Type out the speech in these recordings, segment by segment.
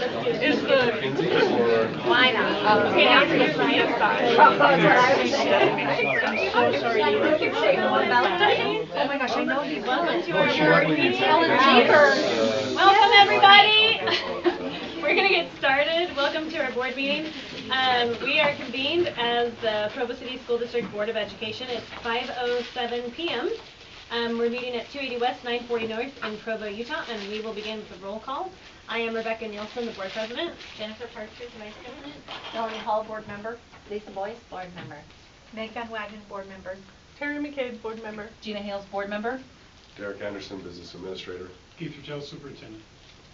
Is the why not? okay, now you're right outside. That's what I was saying. Oh, sorry. Oh my gosh, I know you well. Welcome to our board meeting. Welcome everybody. We're gonna get started. Welcome to our board meeting. We are convened as the Provo City School District Board of Education. It's 5:07 p.m. We're meeting at 280 West, 940 North in Provo, Utah, and we will begin with a roll call. I am Rebecca Nielsen, the board president. Jennifer Partridge, vice president. Melanie Hall, board member. Lisa Boyce, board member. Meg Van Wagen, board member. Terry McCabe, board member. Gina Hales, board member. Derek Anderson, business administrator. Keith Rachel, superintendent.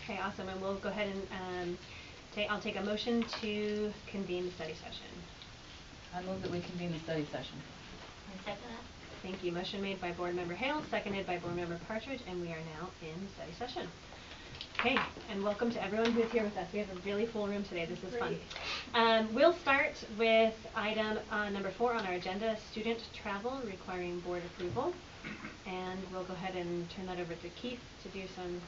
Okay, awesome. And we'll go ahead and I'll take a motion to convene the study session. I move that we convene the study session. I second that. Thank you. Motion made by board member Hale, seconded by board member Partridge, and we are now in study session. Okay, and welcome to everyone who is here with us. We have a really full room today. This is fun. We'll start with item number 4 on our agenda, student travel requiring board approval. And we'll go ahead and turn that over to Keith to do some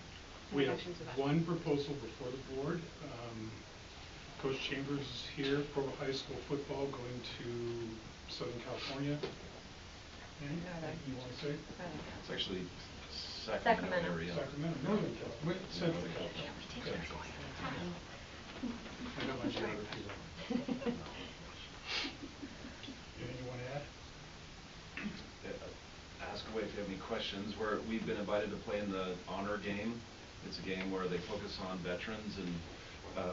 introductions of that. We have one proposal before the board. Coach Chambers is here, Provo High School football going to Southern California. And you want to say? It's actually Sacramento area. Sacramento, Northern California, Central California. Okay. I got my geography wrong. Anything you want to add? Ask away if you have any questions. We've been invited to play in the honor game. It's a game where they focus on veterans, and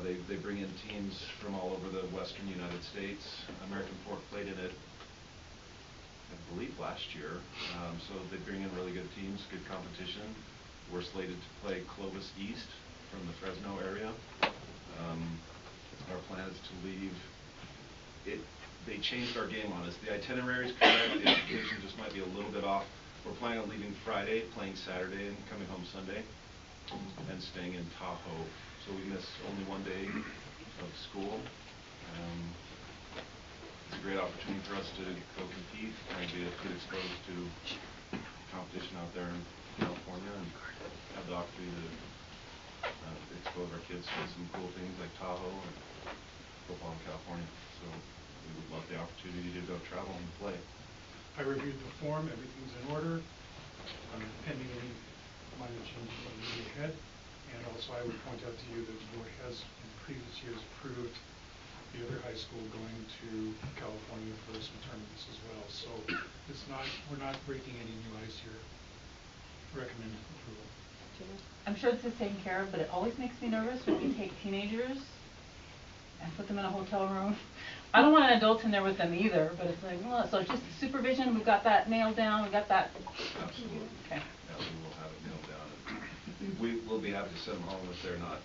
they bring in teams from all over the western United States. American Fork played in it, I believe, last year. So they bring in really good teams, good competition. We're slated to play Clovis East from the Fresno area. Our plan is to leave. They changed our game on us. The itinerary is correct. The information just might be a little bit off. We're planning on leaving Friday, playing Saturday, and coming home Sunday, and staying in Tahoe. So we miss only one day of school. It's a great opportunity for us to go compete and get exposed to competition out there in California, and have the opportunity to expose our kids to some cool things like Tahoe and football in California. So we would love the opportunity to go travel and play. I reviewed the form, everything's in order, pending any minor changes on the year ahead. And also I would point out to you that the board has in previous years approved the other high school going to California for some tournaments as well. So we're not breaking any new ice here. Recommend approval. I'm sure this is taken care of, but it always makes me nervous when we take teenagers and put them in a hotel room. I don't want an adult in there with them either, but it's like, well, so it's just supervision. We've got that nailed down. We got that. Absolutely. Okay. Yeah, we will have it nailed down. And we'll be happy to send them home if they're not.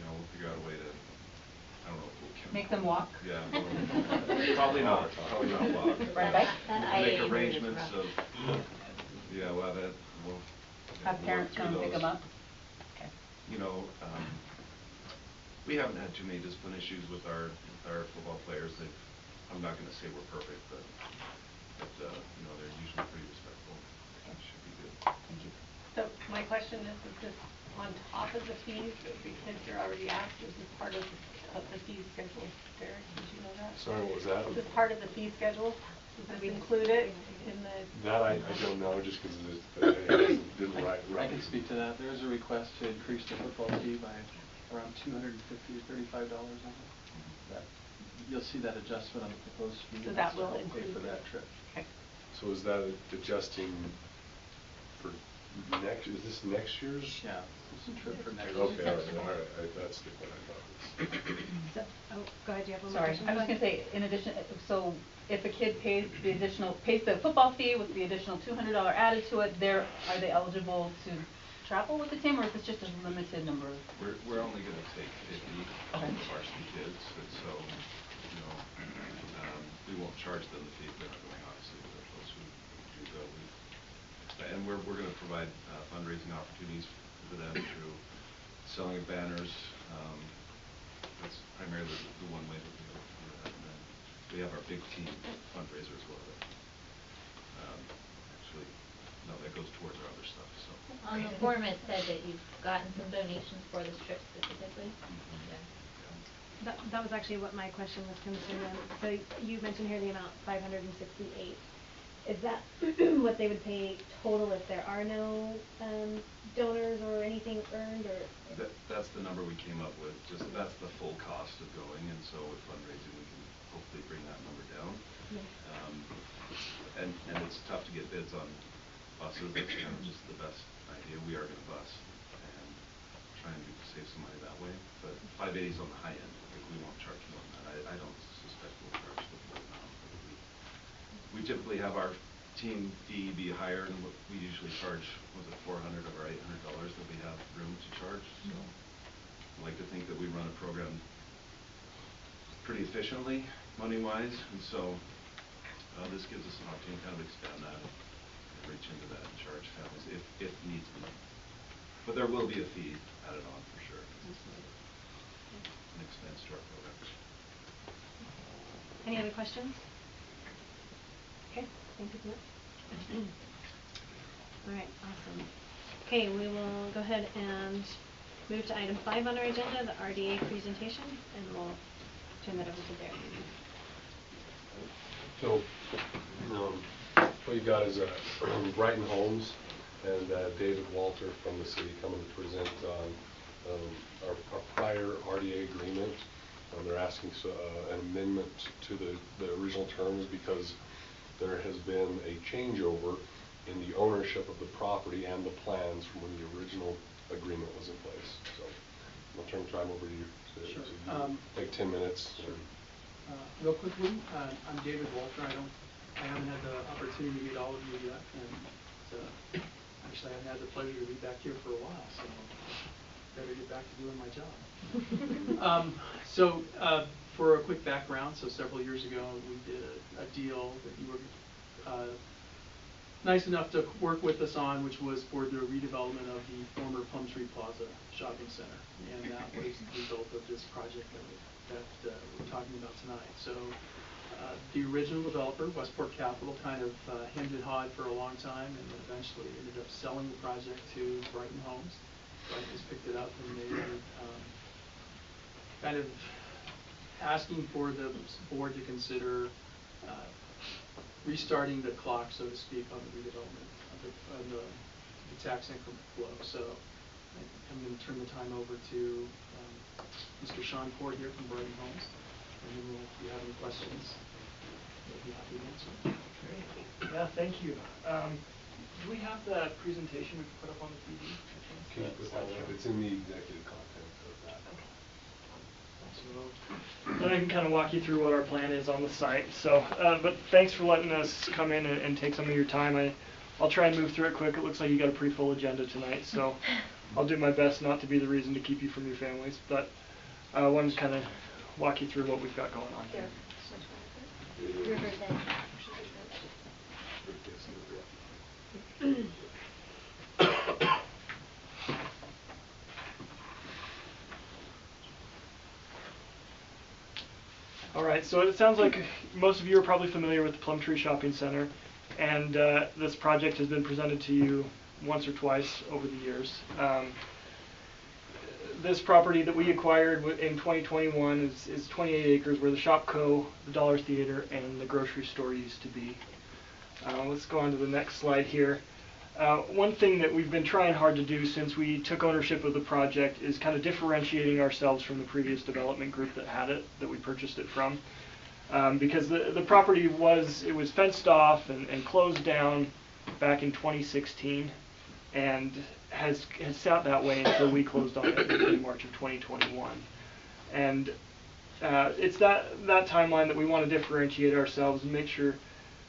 We'll figure out a way to. I don't know if we'll make them walk. Yeah. Probably not. Probably not walk. Ride a bike. We'll make arrangements of. Yeah, well, we'll have parents come and pick them up. Okay. We haven't had too many discipline issues with our football players. I'm not going to say we're perfect, but they're usually pretty respectful. It should be good. Thank you. So my question is this on top of the fees that the kids are already asked, or is this part of the fee schedule? Derek, did you know that? Sorry, what was that? Is this part of the fee schedule? Does this include it in the? That I don't know, just because it didn't write. I can speak to that. There is a request to increase the football fee by around $250 to $35. That you'll see that adjustment on the proposed fee. So that will include for that trip. Okay. So is that adjusting for next? Is this next year's? Yeah, this is a trip for next Okay, year. all right. That's the one I thought. So, go ahead. Do you have one more Sorry, question? I was going to say, in addition, so if a kid pays the football fee with the additional $200 added to it, are they eligible to travel with the team, or is this just a limited number? We're only going to take 50 varsity kids, and so we won't charge them the fee if they're not going. Obviously, but those who do go, and we're going to provide fundraising opportunities for them through selling of banners. That's primarily the one way that we hope to do that. And then we have our big team fundraiser as well. Actually, no, that goes towards our other stuff. So on the form it said that you've gotten some donations for this trip specifically. Mm-hmm. Yeah. That was actually what my question was concerned on. So you mentioned here the amount 568. Is that what they would pay total if there are no donors or anything earned, or? That's the number we came up with. Just that's the full cost of going, and so with fundraising we can hopefully bring that number down. Yeah. And it's tough to get bids on buses. That's kind of just the best idea. We are going to bus and try and save some money that way. But 580 is on the high end. Like, we won't charge more than that. I don't suspect we'll charge the full amount. We typically have our team fee be higher than what we usually charge. Was it $400 of our $800 that we have room to charge? So I like to think that we run a program pretty efficiently, money-wise, and so this gives us an opportunity to kind of expand that and reach into that and charge families if needs be. But there will be a fee added on for sure. It's an expense to our program. Any other questions? Okay, thank you so much. All right, awesome. Okay, we will go ahead and move to item 5 on our agenda, the RDA presentation, and we'll turn that over to Derek. So, what you've got is Brighton Homes and David Walter from the city coming to present our prior RDA agreement. They're asking an amendment to the original terms because there has been a changeover in the ownership of the property and the plans from when the original agreement was in place. So I'll turn the time over to you. Sure. Take 10 minutes. Sure. Real quickly, I'm David Walter. I haven't had the opportunity to meet all of you yet, and actually I've had the pleasure to be back here for a while, so better get back to doing my job. For a quick background, so several years ago we did a deal that you were nice enough to work with us on, which was for the redevelopment of the former Plumtree Plaza shopping center, and that was the result of this project that we're talking about tonight. So the original developer, Westport Capital, kind of hemmed and hawed for a long time, and eventually ended up selling the project to Brighton Homes. Brighton has picked it up, and they kind of asking for the board to consider restarting the clock, so to speak, on the redevelopment of the tax increment flow. So I'm going to turn the time over to Mr. Sean Ford here from Brighton Homes, and then if you have any questions, we'll be happy to answer. Great. Yeah, thank you. Do we have the presentation we can put up on the TV? Can you put that up? It's in the executive content of that. Okay. So then I can kind of walk you through what our plan is on the site. So, but thanks for letting us come in and take some of your time. I'll try and move through it quick. It looks like you got a pretty full agenda tonight, so I'll do my best not to be the reason to keep you from your families. But I wanted to kind of walk you through what we've got going on here. All right, so it sounds like most of you are probably familiar with the Plumtree Shopping Center, and this project has been presented to you once or twice over the years. This property that we acquired in 2021 is 28 acres where the Shopco, the Dollar Theater, and the grocery store used to be. Let's go on to the next slide here. One thing that we've been trying hard to do since we took ownership of the project is kind of differentiating ourselves from the previous development group that had it, that we purchased it from. Because the property was fenced off and closed down back in 2016 and has sat that way until we closed on it in March of 2021. And it's that timeline that we want to differentiate ourselves and make sure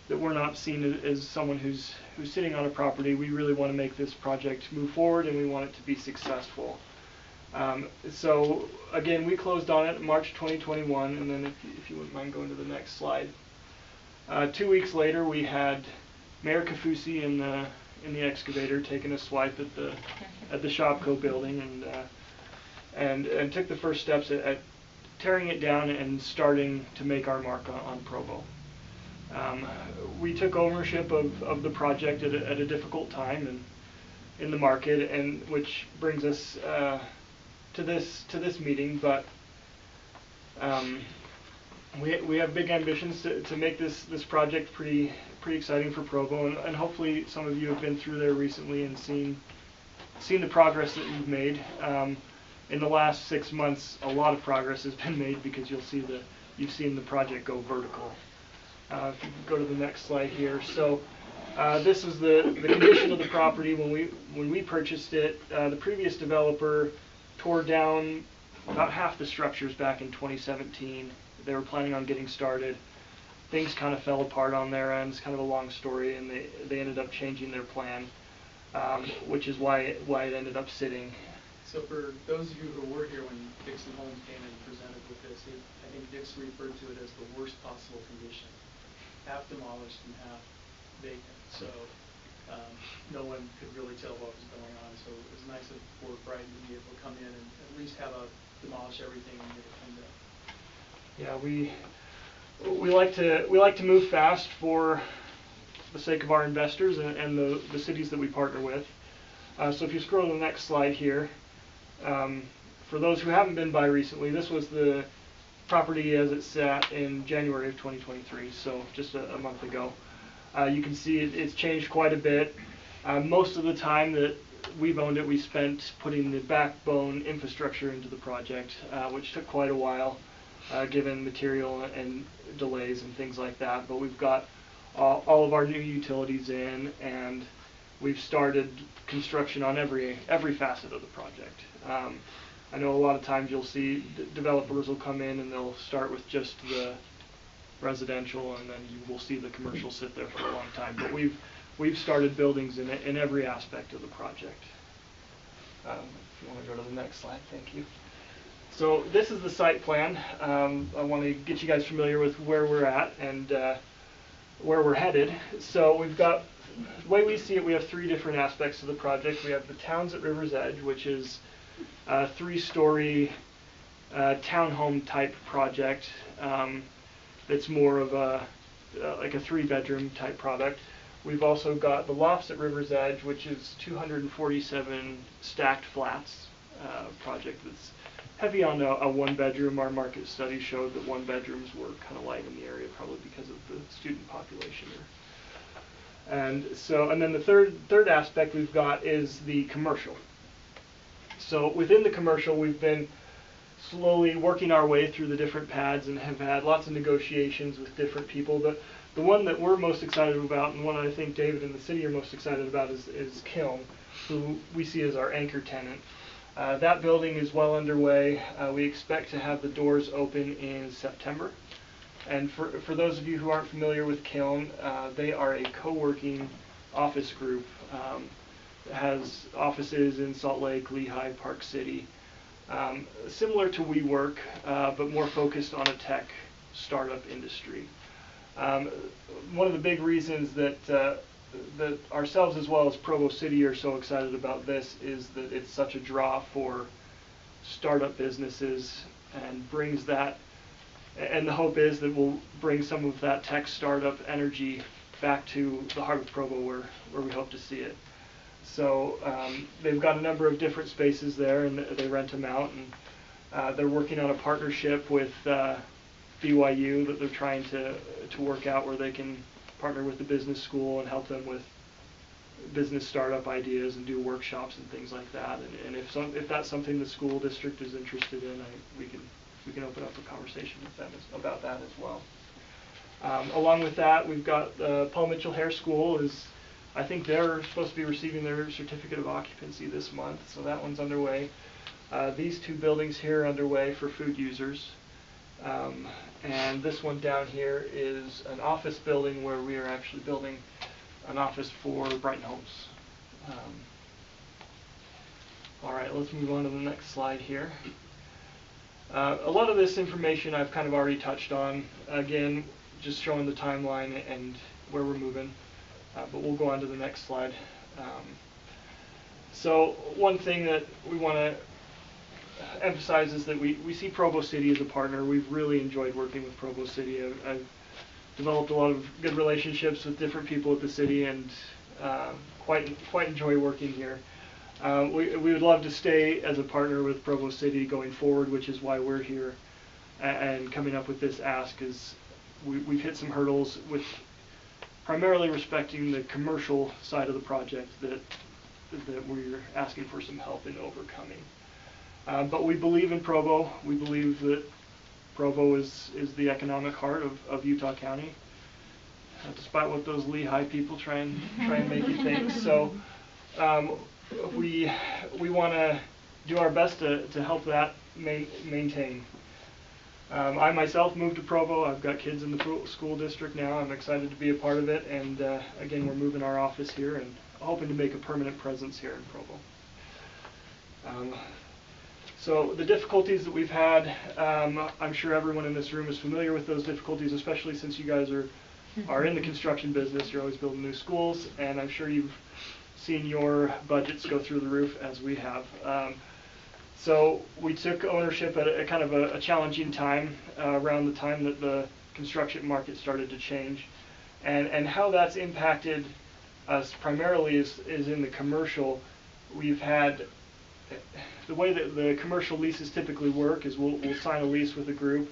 that we're not seen as someone who's sitting on a property. We really want to make this project move forward, and we want it to be successful. So again, we closed on it in March 2021, and then if you wouldn't mind going to the next slide. 2 weeks later, we had Mayor Kafusi in the excavator taking a swipe at the Shopco building, and took the first steps at tearing it down and starting to make our mark on Provo. We took ownership of the project at a difficult time in the market, and which brings us to this meeting. But We have big ambitions to make this project pretty exciting for Provo, and hopefully some of you have been through there recently and seen the progress that we've made. In the last 6 months, a lot of progress has been made because you've seen the project go vertical. If you can go to the next slide here. So this is the condition of the property when we purchased it. The previous developer tore down about half the structures back in 2017. They were planning on getting started. Things kind of fell apart on their end. It's kind of a long story, and they ended up changing their plan, which is why it ended up sitting. So for those of you who were here when Dixon Homes came and presented with this, I think Dix referred to it as the worst possible condition. Half demolished and half vacant. So no one could really tell what was going on. So it was nice for Brighton to be able to come in and at least demolish everything and get it cleaned up. Yeah, we like to move fast for the sake of our investors and the cities that we partner with. So if you scroll to the next slide here, for those who haven't been by recently, this was the property as it sat in January of 2023, so just a month ago. You can see it's changed quite a bit. Most of the time that we've owned it, we spent putting the backbone infrastructure into the project, which took quite a while, given material and delays and things like that. But we've got all of our new utilities in, and we've started construction on every facet of the project. I know a lot of times you'll see developers will come in and they'll start with just the residential, and then you will see the commercial sit there for a long time. But we've started buildings in every aspect of the project. If you want to go to the next slide, thank you. So this is the site plan. I want to get you guys familiar with where we're at and where we're headed. So we've got, the way we see it, we have 3 different aspects of the project. We have the Towns at River's Edge, which is a 3-story townhome type project. It's more of like a 3-bedroom type product. We've also got the Lofts at River's Edge, which is 247 stacked flats project that's heavy on a 1-bedroom. Our market study showed that 1-bedrooms were kind of light in the area, probably because of the student population here. And then the third aspect we've got is the commercial. So within the commercial, we've been slowly working our way through the different pads and have had lots of negotiations with different people. The one that we're most excited about, and one I think David and the city are most excited about, is Kiln, who we see as our anchor tenant. That building is well underway. We expect to have the doors open in September. And for those of you who aren't familiar with Kiln, they are a co-working office group that has offices in Salt Lake, Lehigh, Park City. Similar to WeWork, but more focused on a tech startup industry. One of the big reasons that ourselves as well as Provo City are so excited about this is that it's such a draw for startup businesses, and brings that, and the hope is that we'll bring some of that tech startup energy back to the heart of Provo where we hope to see it. So they've got a number of different spaces there, and they rent them out, and they're working on a partnership with BYU that they're trying to work out, where they can partner with the business school and help them with business startup ideas and do workshops and things like that. And if that's something the school district is interested in, we can open up a conversation with them about that as well. Along with that, we've got Paul Mitchell Hare School I think they're supposed to be receiving their certificate of occupancy this month, so that one's underway. These 2 buildings here are underway for food users. And this one down here is an office building where we are actually building an office for Brighton Homes. All right, let's move on to the next slide here. A lot of this information I've kind of already touched on. Again, just showing the timeline and where we're moving. But we'll go on to the next slide. So one thing that we want to emphasize is that we see Provo City as a partner. We've really enjoyed working with Provo City. I've developed a lot of good relationships with different people at the city, and quite enjoy working here. We would love to stay as a partner with Provo City going forward, which is why we're here. and coming up with this ask is we've hit some hurdles with primarily respecting the commercial side of the project that we're asking for some help in overcoming. But we believe in Provo. We believe that Provo is the economic heart of Utah County, despite what those Lehigh people try and make you think. So we want to do our best to help that maintain. I myself moved to Provo. I've got kids in the school district now. I'm excited to be a part of it, and again, we're moving our office here and hoping to make a permanent presence here in Provo. So the difficulties that we've had, I'm sure everyone in this room is familiar with those difficulties, especially since you guys are in the construction business. You're always building new schools, and I'm sure you've seen your budgets go through the roof as we have. So we took ownership at a kind of a challenging time, around the time that the construction market started to change. And how that's impacted us primarily is in the commercial. We've had, the way that the commercial leases typically work is we'll sign a lease with a group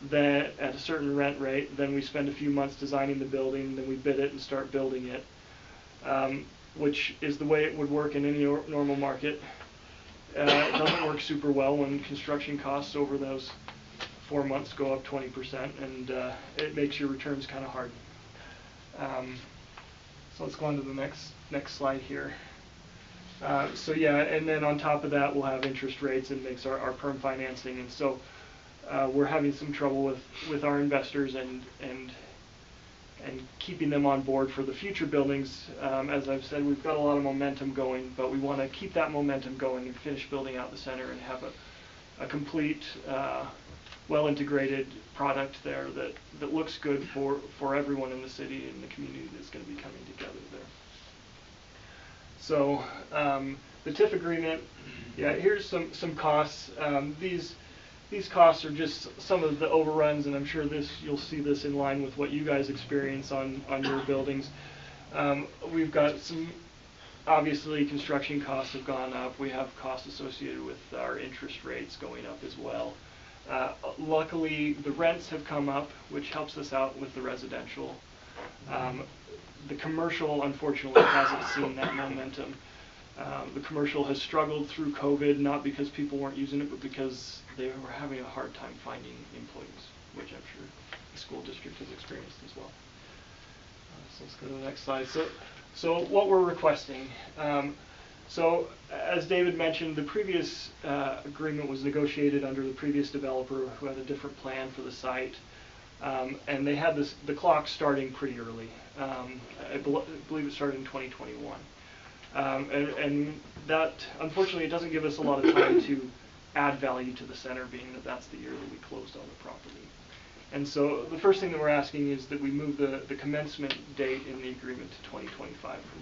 that at a certain rent rate, then we spend a few months designing the building, then we bid it and start building it, which is the way it would work in any normal market. It doesn't work super well when construction costs over those 4 months go up 20%, and it makes your returns kind of hard. So let's go on to the next slide here. So yeah, and then on top of that, we'll have interest rates and makes our perm financing, and so we're having some trouble with our investors and keeping them on board for the future buildings. As I've said, we've got a lot of momentum going, but we want to keep that momentum going and finish building out the center and have a complete, well-integrated product there that looks good for everyone in the city and the community that's going to be coming together there. So the TIF agreement, yeah, here's some costs. These costs are just some of the overruns, and I'm sure you'll see this in line with what you guys experience on your buildings. We've got some, obviously construction costs have gone up. We have costs associated with our interest rates going up as well. Luckily, the rents have come up, which helps us out with the residential. The commercial, unfortunately, hasn't seen that momentum. The commercial has struggled through COVID, not because people weren't using it, but because they were having a hard time finding employees, which I'm sure the school district has experienced as well. So let's go to the next slide. So what we're requesting. So as David mentioned, the previous agreement was negotiated under the previous developer who had a different plan for the site. And they had the clock starting pretty early. I believe it started in 2021. And that, unfortunately, it doesn't give us a lot of time to add value to the center, being that that's the year that we closed on the property. And so the first thing that we're asking is that we move the commencement date in the agreement to 2025 from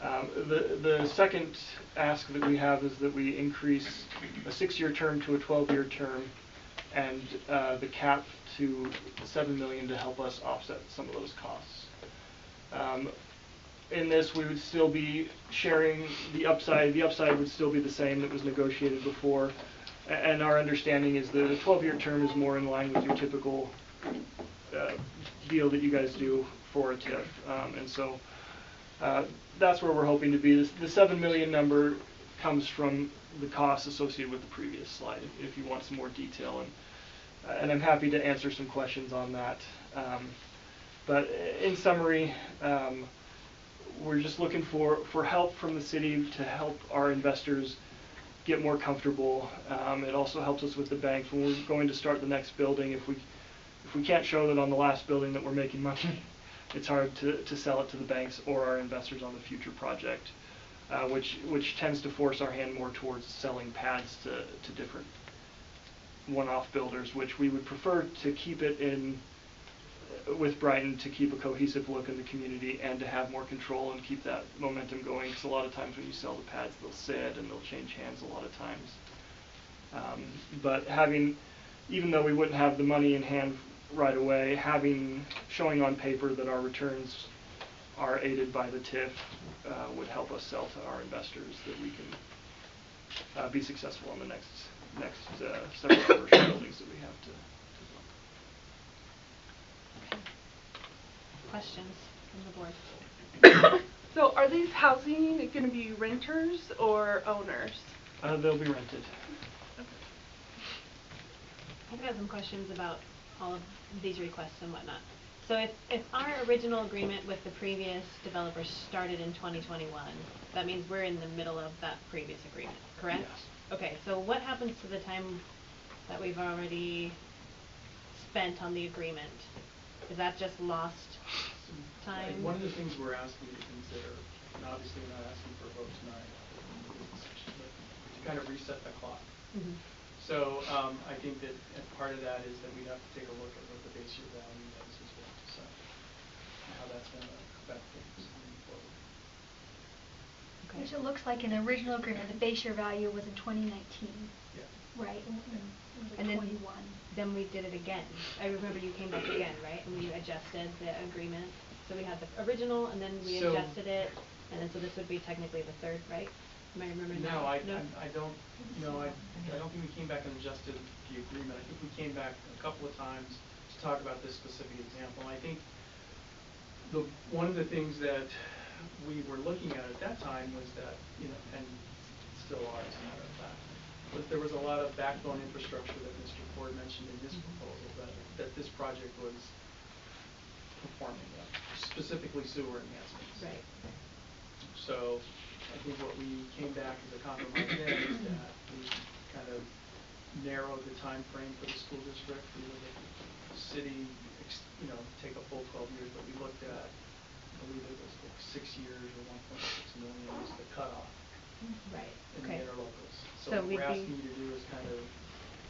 2021. The second ask that we have is that we increase a 6-year term to a 12-year term, and the cap to $7 million to help us offset some of those costs. In this, we would still be sharing the upside. The upside would still be the same that was negotiated before. And our understanding is that a 12-year term is more in line with your typical deal that you guys do for a TIF. And so that's where we're hoping to be. The $7 million number comes from the costs associated with the previous slide, if you want some more detail. And I'm happy to answer some questions on that. But in summary, we're just looking for help from the city to help our investors get more comfortable. It also helps us with the banks when we're going to start the next building. If we can't show that on the last building that we're making money, it's hard to sell it to the banks or our investors on the future project, which tends to force our hand more towards selling pads to different one-off builders, which we would prefer to keep it in with Brighton to keep a cohesive look in the community and to have more control and keep that momentum going, because a lot of times when you sell the pads, they'll sit and they'll change hands a lot of times. But even though we wouldn't have the money in hand right away, showing on paper that our returns are aided by the TIF would help us sell to our investors that we can be successful on the next next several commercial buildings that we have to build. Questions from the board? So are these housing going to be renters or owners? They'll be rented. I've got some questions about all of these requests and whatnot. So if our original agreement with the previous developer started in 2021, that means we're in the middle of that previous agreement, correct? Yes. Okay, so what happens to the time that we've already spent on the agreement? Is that just lost time? One of the things we're asking you to consider, and obviously we're not asking for a vote tonight, but to kind of reset the clock. Mm-hmm. So I think that part of that is that we'd have to take a look at what the base year value is as well, so how that's going to affect things moving forward. Okay. Which it looks like in the original agreement, the base year value was in 2019. Yeah. Right, and it was like And then 21. Then we did it again. I remember you came back again, right? And we adjusted the agreement. So we had the original, and then we adjusted it, and then so this would be technically the third, right? Am I remembering that? No, I don't. No, I don't think we came back and adjusted the agreement. I think we came back a couple of times to talk about this specific example. I think one of the things that we were looking at that time was that, and still are as a matter of fact, was there was a lot of backbone infrastructure that Mr. Ford mentioned in his proposal that this project was performing, specifically sewer enhancements. Right. So I think what we came back as a compromise then is that we kind of narrowed the time frame for the school district. We looked at the city, take a full 12 years, but we looked at, I believe it was like 6 years or 1.6 million was the cutoff. Right. In Okay. the interlocals. So what we'd we're be asking you to do is kind of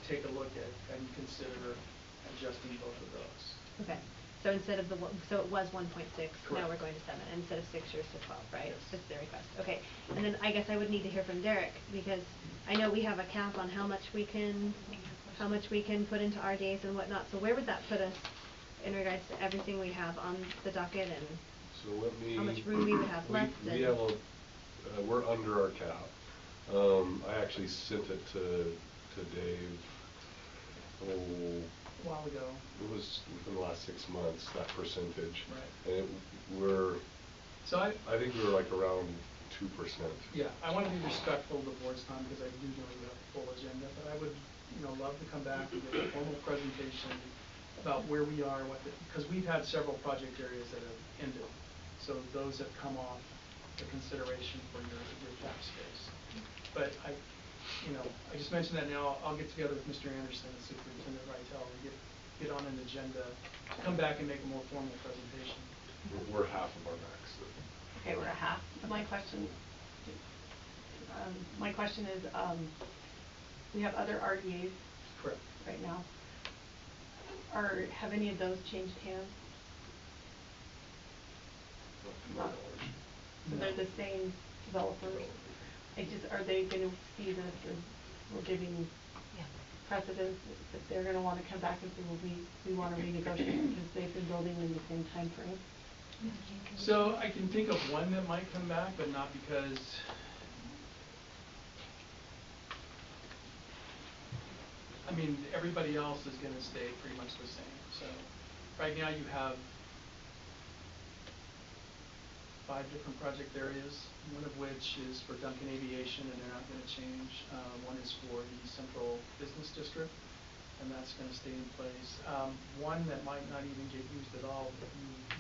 take a look at and consider adjusting both of those. Okay. So instead of so it was 1.6, now we're Correct. going to 7, and instead of 6 years to 12, right? Yes. That's the request. Okay. And then I guess I would need to hear from Derek, because I know we have a cap on how much we can put into RDAs and whatnot. So where would that put us in regards to everything we have on the docket, and So let me. how much room we would have left? We have we're under our cap. I actually sent it to Dave. A while ago. It was within the last 6 months, that percentage. Right. And I think we were like around 2%. Yeah, I want to be respectful of the board's time because I do know you have a full agenda, but I would, love to come back and give a formal presentation about where we are, because we've had several project areas that have ended. So those have come off the consideration for your cap space. But I just mentioned that now. I'll get together with Mr. Anderson and Superintendent Reitel and get on an agenda to come back and make a more formal presentation. We're half of our max. Okay, we're at half. My question is, we have other RDAs Correct. right now. Have any of those changed hands? Not So they're the same developers? Are they going to see this as we're giving precedence that they're going to want to come back and say, well, we want to renegotiate because they've been building in the same time frame? So I can think of one that might come back, but not because everybody else is going to stay pretty much the same. So right now you have 5 different project areas, one of which is for Duncan Aviation, and they're not going to change. One is for the Central Business District, and that's going to stay in place. One that might not even get used at all, but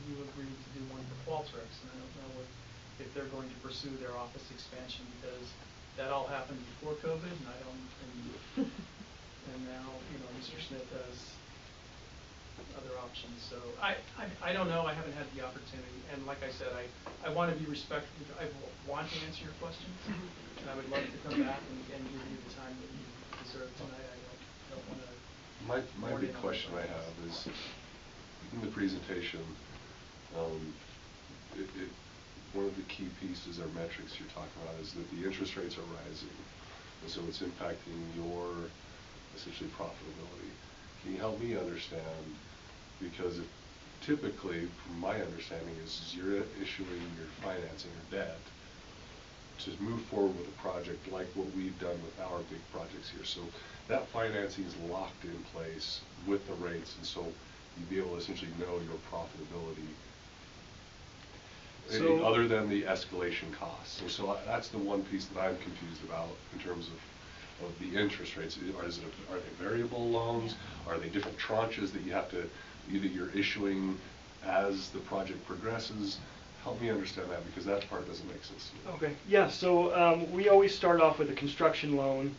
you agreed to do one for Qualtrics, and I don't know if they're going to pursue their office expansion, because that all happened before COVID, and now, Mr. Smith has other options. So I don't know. I haven't had the opportunity, and like I said, I want to be respectful. I want to answer your questions, and I would love to come back and give you the time that you deserve tonight. I don't want to. My big question I have is, in the presentation, one of the key pieces or metrics you're talking about is that the interest rates are rising, and so it's impacting your essentially profitability. Can you help me understand? Because typically, from my understanding, is you're issuing your financing or debt to move forward with a project like what we've done with our big projects here. So that financing is locked in place with the rates, and so you'd be able to essentially know your profitability other than the escalation costs. And so that's the one piece that I'm confused about in terms of the interest rates. Are they variable loans? Are they different tranches that you have to, either you're issuing as the project progresses? Help me understand that, because that part doesn't make sense to me. Okay, yeah, so we always start off with a construction loan.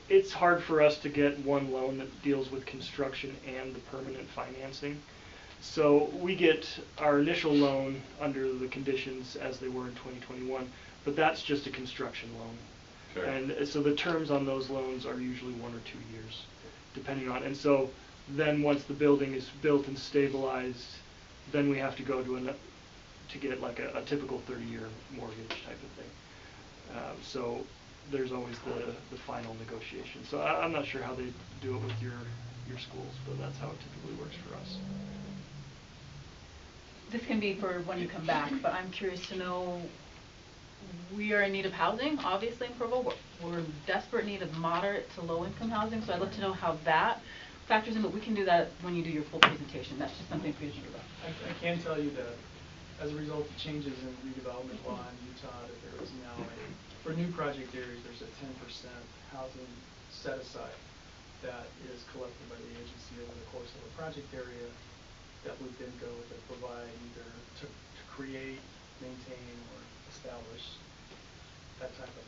It's hard for us to get one loan that deals with construction and the permanent financing. So we get our initial loan under the conditions as they were in 2021, but that's just a construction loan. Okay. And so the terms on those loans are usually 1 or 2 years, depending on, and so then once the building is built and stabilized, then we have to go to get like a typical 30-year mortgage type of thing. So there's always the final negotiation. So I'm not sure how they do it with your schools, but that's how it typically works for us. This can be for when you come back, but I'm curious to know, we are in need of housing, obviously, in Provo. We're in desperate need of moderate to low income housing, so I'd love to know how that factors in, but we can do that when you do your full presentation. That's just something for you to think about. I can tell you that as a result of changes in redevelopment law in Utah, that there is now for new project areas, there's a 10% housing set aside that is collected by the agency over the course of a project area that would then go to provide either to create, maintain, or establish that type of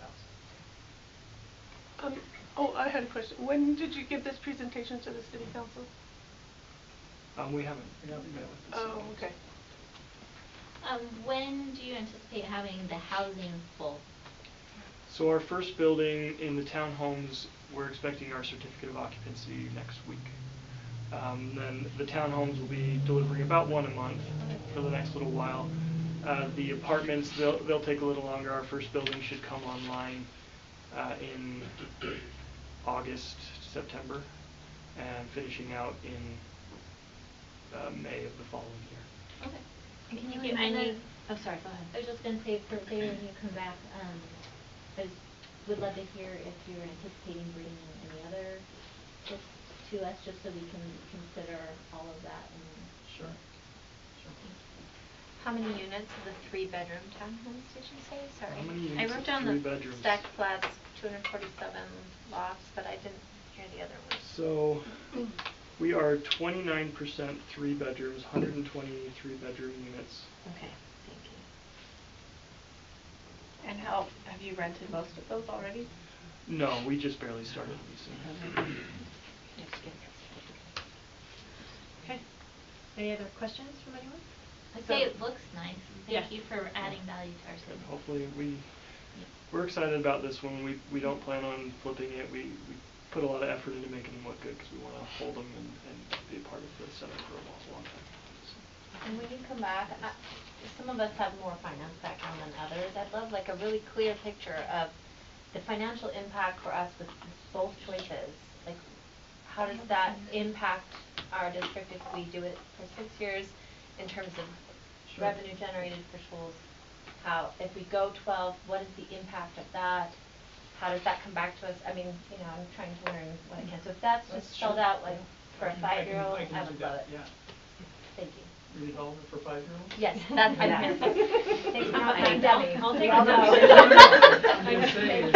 housing. I had a question. When did you give this presentation to the city council? We haven't met with the city. Oh, okay. When do you anticipate having the housing full? So our first building in the townhomes, we're expecting our certificate of occupancy next week. Then the townhomes will be delivering about 1 a month for the next little while. The apartments, they'll take a little longer. Our first building should come online in August, September, and finishing out in May of the following year. Okay. And can you give any? Oh, sorry. Go ahead. I was just going to say, for David, when you come back, I would love to hear if you're anticipating bringing any other tips to us, just so we can consider all of that. And Sure. how many units of the 3-bedroom townhomes did you say? Sorry. How many I units wrote of down 3 the bedrooms? stacked flats, 247 lofts, but I didn't hear the other ones. So we are 29% 3 bedrooms, 120 3-bedroom units. Okay, thank you. And how have you rented most of those already? No, we just barely started leasing. Okay. Any other questions from anyone? I'd say it looks nice. Thank you for adding value to our city. Hopefully we're excited about this one. We don't plan on flipping it. We put a lot of effort into making them look good because we want to hold them and be a part of the center for a long time. So. And when you come back, some of us have more finance background than others. I'd love like a really clear picture of the financial impact for us with both choices. Like, how does that impact our district if we do it for 6 years in terms of revenue generated for schools? How, if we go 12, what is the impact of that? How does that come back to us? I mean, I'm trying to learn what I can. So if that's just spelled out like for a 5-year-old, I would love it. Yeah. Thank you. Redevelopment for 5-year-olds? Yes, that's what I meant. Thanks for not being dummy. I'll take Well, it. I can say I've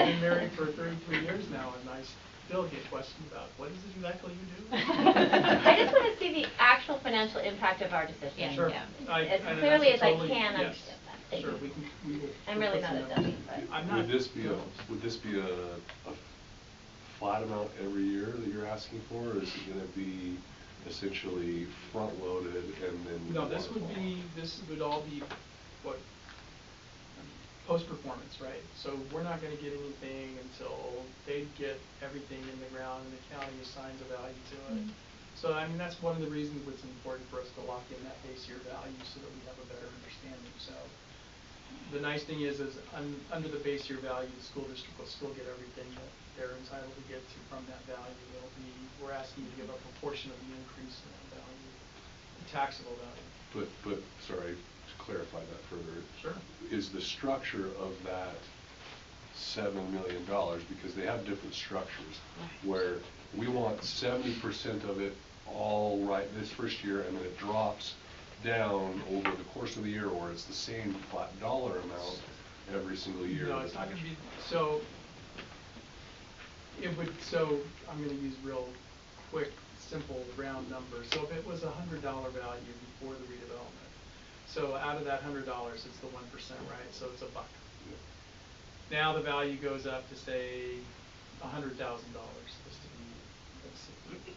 been married for 33 years now, and I still get questioned about what is it exactly you do? I just want to see the actual financial impact of our decision. Sure. As And clearly as that's I totally- can yes. understand that. Thank Sure, you. we will. I'm really not a dummy, but. I'm not. Would this be a flat amount every year that you're asking for, or is it going to be essentially front loaded and then? No, this would all be what post performance, right? So we're not going to get anything until they get everything in the ground and the county assigns a value to it. So I mean, that's one of the reasons it's important for us to lock in that base year value so that we have a better understanding. So the nice thing is under the base year value, the school district will still get everything that they're entitled to get to from that value. We're asking you to give a proportion of the increase in that value, the taxable value. But sorry, clarify that further. Sure. Is the structure of that $7 million, because they have different structures, where we want 70% of it all right this first year, and then it drops down over the course of the year, or it's the same flat dollar amount every single year? No, it's not going to be, so, it would, so, I'm going to use real quick, simple, round numbers. So if it was a $100 value before the redevelopment, so out of that $100, it's the 1%, right? So it's $1. Now the value goes up to, say, $100,000, just to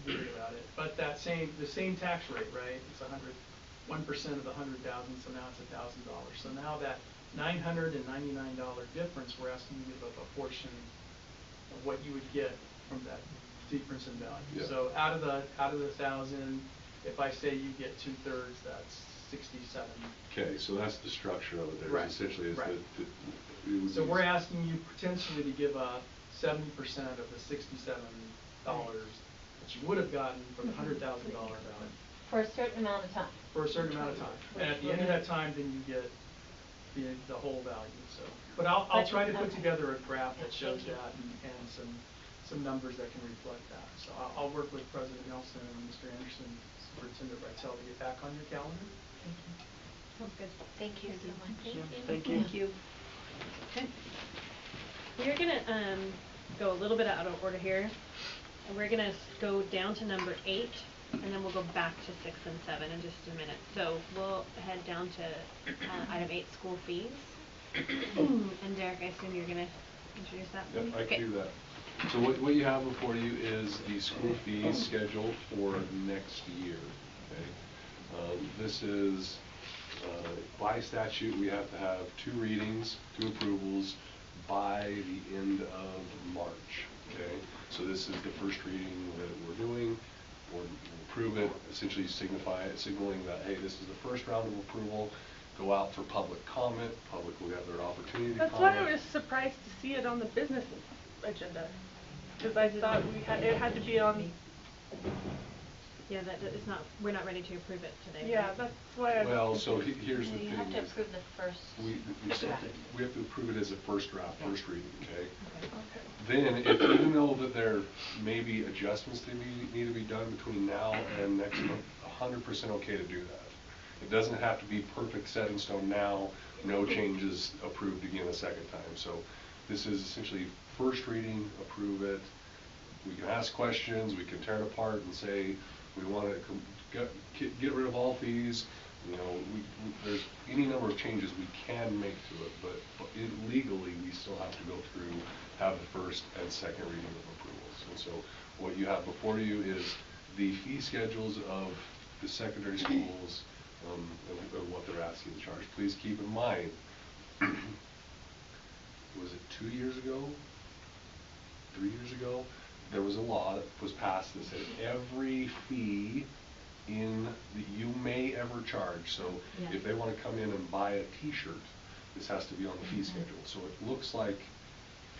be weird about it. But that the same tax rate, right? It's 1% of the 100,000, so now it's $1,000. So now that $999 difference, we're asking you to give up a portion of what you would get from that difference in value. Yeah. So out of the 1,000, if I say you get 2/3, that's 67. Okay, so that's the structure of it there. Right. Essentially, is Right. that it would So be we're asking you potentially to give up 70% of the $67 that you would have gotten for the $100,000 value For a certain amount of time. for a certain amount of time. And at the end of that time, then you get the whole value. So, but I'll try to put together a graph that shows that and some numbers that can reflect that. So I'll work with President Nelson and Mr. Anderson, Superintendent Reitel, to get back on your calendar. Sounds good. Thank you so much. Thank you. Thank you. Okay. We're gonna go a little bit out of order here, and we're gonna go down to number 8, and then we'll go back to 6 and 7 in just a minute. So we'll head down to item 8, school fees. And Derek, I assume you're gonna introduce that. Yep, I Okay. can do that. So what you have before you is the school fees schedule for next year. Okay, this is by statute we have to have 2 readings, 2 approvals by the end of March. Okay, so this is the first reading that we're doing. We'll approve it, essentially signaling that, hey, this is the first round of approval. Go out for public comment. Public will have their opportunity to That's comment. why I was surprised to see it on the business agenda, because I thought it had to be on. Yeah, that it's not. We're not ready to approve it today. Yeah, right? that's why I. Well, so here's the You thing. have to is approve the first. we have to approve it as a first draft, first reading, okay? Okay. Then, even though that there may be adjustments that need to be done between now and next month, 100% okay to do that. It doesn't have to be perfect set in stone now, no changes approved again a second time. So this is essentially first reading, approve it. We can ask questions, we can tear it apart and say, we want to get rid of all fees. You know, there's any number of changes we can make to it, but legally we still have to go through, have the first and second reading of approvals. And so what you have before you is the fee schedules of the secondary schools and what they're asking to charge. Please keep in mind, was it 2 years ago, 3 years ago, there was a law that was passed that said every fee that you may ever charge. So if they want to come in and buy a t-shirt, this has to be on the fee schedule. So it looks like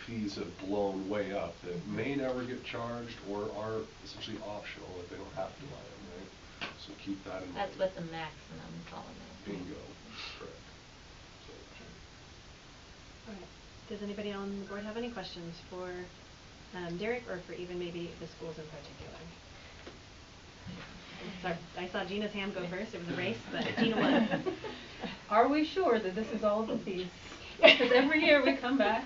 fees have blown way up that may never get charged or are essentially optional if they don't have to buy them, right? So keep that in mind. That's what the maximum column is. Bingo. Correct. All right. Does anybody on the board have any questions for Derek, or for even maybe the schools in particular? Sorry, I saw Gina's hand go first. It was a race, but Gina won. Are we sure that this is all of the fees? Because every year we come back,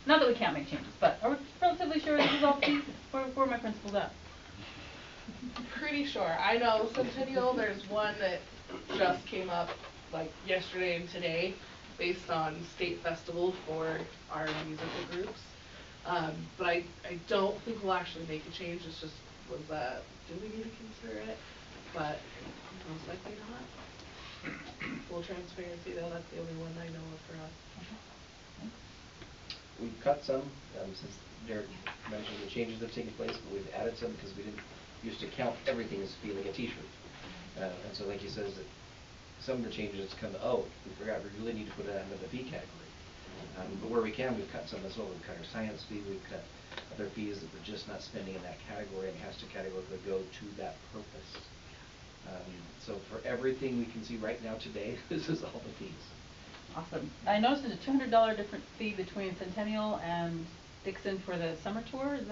not that we can't make changes, but are we relatively sure this is all fees? Where are my principals at? Pretty sure. I know Centennial, there's one that just came up like yesterday and today based on state festival for our musical groups. But I don't think we'll actually make a change. It's just, do we need to consider it? But most likely not. Full transparency though, that's the only one I know of for us. We've cut some, since Derek mentioned the changes that have taken place, but we've added some because we didn't used to count everything as being a t-shirt. And so like he says, that some of the changes come, we forgot, we really need to put it under the fee category. But where we can, we've cut some as well. We've cut our science fee, we've cut other fees that we're just not spending in that category, and it has to categorically go to that purpose. So for everything we can see right now today, this is all the fees. Awesome. I noticed there's a $200 different fee between Centennial and Dixon for the summer tour. Is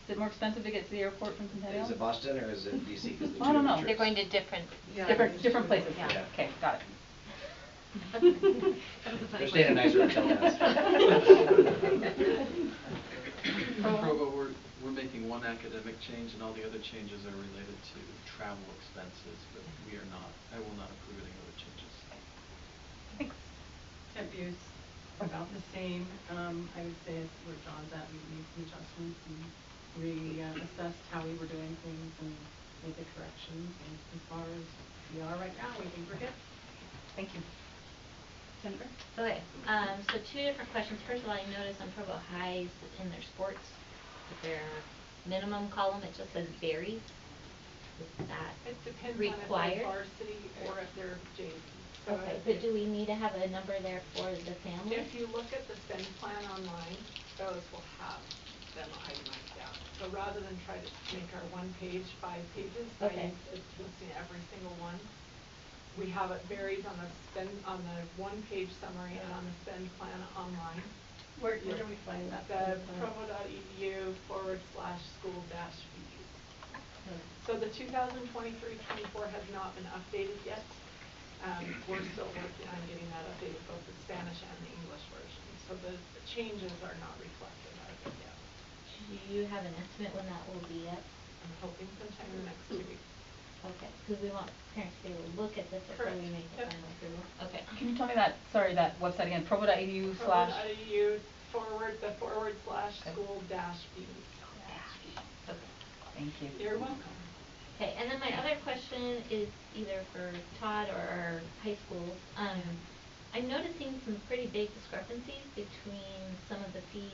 it more expensive to get to the airport from Centennial? Is it Boston or is it DC? 'Cause the I don't two know. trips- They're going to different. Different places. Yeah. Okay, got it. They're staying in nicer hotel now. Provo, we're making one academic change and all the other changes are related to travel expenses, but I will not approve any other changes. Thanks. Temp use, about the same. I would say it's where John's at, we made some adjustments and reassessed how we were doing things and made the corrections. And as far as we are right now, we think we're good. Thank you. Jennifer? Okay, so two different questions. First of all, I noticed on Provo Highs in their sports, their minimum column, it just says berries. Is that It depends required? on if they're varsity or if they're JV. So Okay, but do we need to have a number there for the family? if you look at the spend plan online, those will have them itemized out. So rather than try to make our 1 page 5 pages, Okay. it's listing every single one. We have it buried on the 1 page summary and on the spend plan online. Where do we find that? The provo.edu/school-fees. So the 2023-24 has not been updated yet. We're still working on getting that updated, both the Spanish and the English version. So the changes are not reflected as of yet. Do you have an estimate when that will be up? I'm hoping sometime in the next 2 weeks. Okay, because we want parents to be able to look at this before we Correct. make the Yep. final approval. Okay. Can you tell me that website again? Provo.edu/. provo.edu/school-fees. Okay. Thank you. You're welcome. Okay, and then my other question is either for Todd or our high schools. I'm noticing some pretty big discrepancies between some of the fees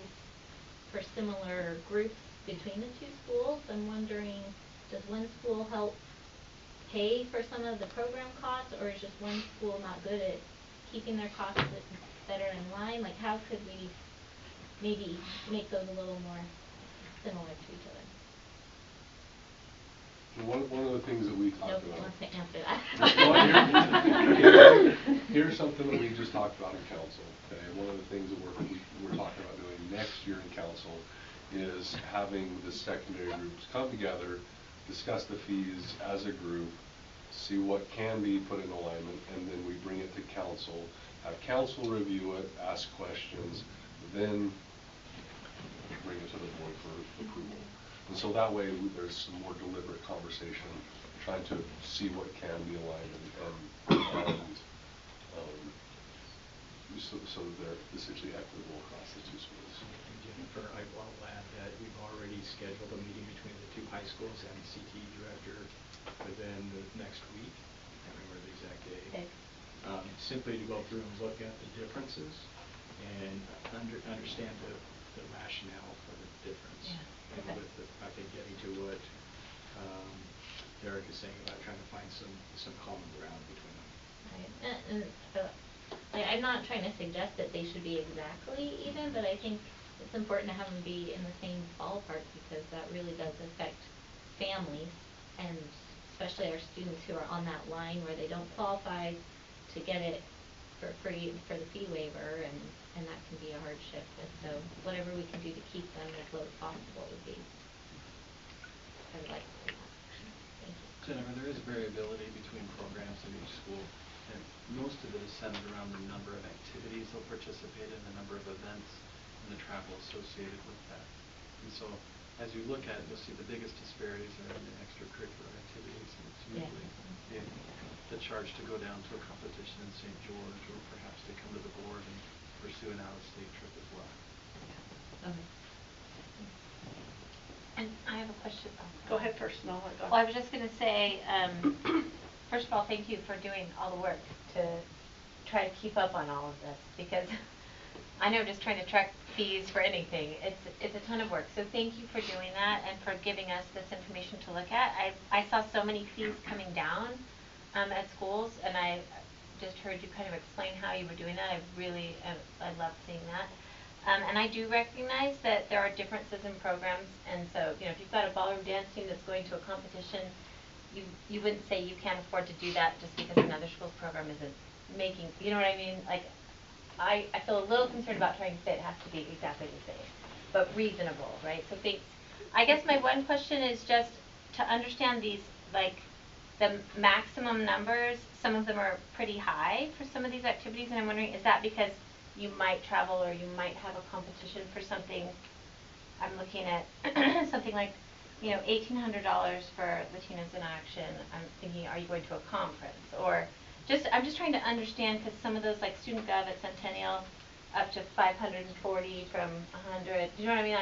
for similar groups between the two schools. I'm wondering, does one school help pay for some of the program costs, or is just one school not good at keeping their costs better in line? Like, how could we maybe make those a little more similar to each other? One of the things that we talked Nobody about. wants to answer that. Here's something that we just talked about in council, okay? One of the things that we're talking about doing next year in council is having the secondary groups come together, discuss the fees as a group, see what can be put in alignment, and then we bring it to council, have council review it, ask questions, then bring it to the board for approval. And so that way there's some more deliberate conversation, trying to see what can be aligned so that they're essentially equitable across the two schools. Jennifer, I will add that we've already scheduled a meeting between the two high schools and the CTE director within the next week. I can't remember the exact date. Okay. Simply to go through and look at the differences and understand the rationale for the difference. Yeah. And Okay. with I think getting to what Derek is saying about trying to find some common ground between them. Right. I'm not trying to suggest that they should be exactly even, but I think it's important to have them be in the same ballpark, because that really does affect families, and especially our students who are on that line where they don't qualify to get it for free for the fee waiver, and that can be a hardship. And so whatever we can do to keep them as low as possible would be, I would like to see that. Thank you. Jennifer, there is variability between programs in each school, and most of it is centered around the number of activities they'll participate in, the number of events, and the travel associated with that. And so, as you look at it, you'll see the biggest disparities are in the extracurricular activities, and it's usually the charge to go down to a competition in St. George, or perhaps they come to the board and pursue an out-of-state trip as well. Okay. And I have a question. Go ahead first, and I'll let Dr. Well, I was just going to say, first of all, thank you for doing all the work to try to keep up on all of this, because I know just trying to track fees for anything, it's a ton of work. So thank you for doing that and for giving us this information to look at. I saw so many fees coming down at schools, and I just heard you kind of explain how you were doing that. I love seeing that. And I do recognize that there are differences in programs, and so, if you've got a ballroom dance team that's going to a competition, you wouldn't say you can't afford to do that just because another school's program isn't making, you know what I mean? Like, I feel a little concerned about trying to fit, it has to be exactly the same, but reasonable, right? So thanks. I guess my one question is just to understand these, like, the maximum numbers, some of them are pretty high for some of these activities, and I'm wondering, is that because you might travel or you might have a competition for something? I'm looking at something like, you know, $1,800 for Latinos in Action. I'm thinking, are you going to a conference? Or just, I'm just trying to understand, because some of those, like Student Gov at Centennial, up to 540 from 100. Do you know what I mean?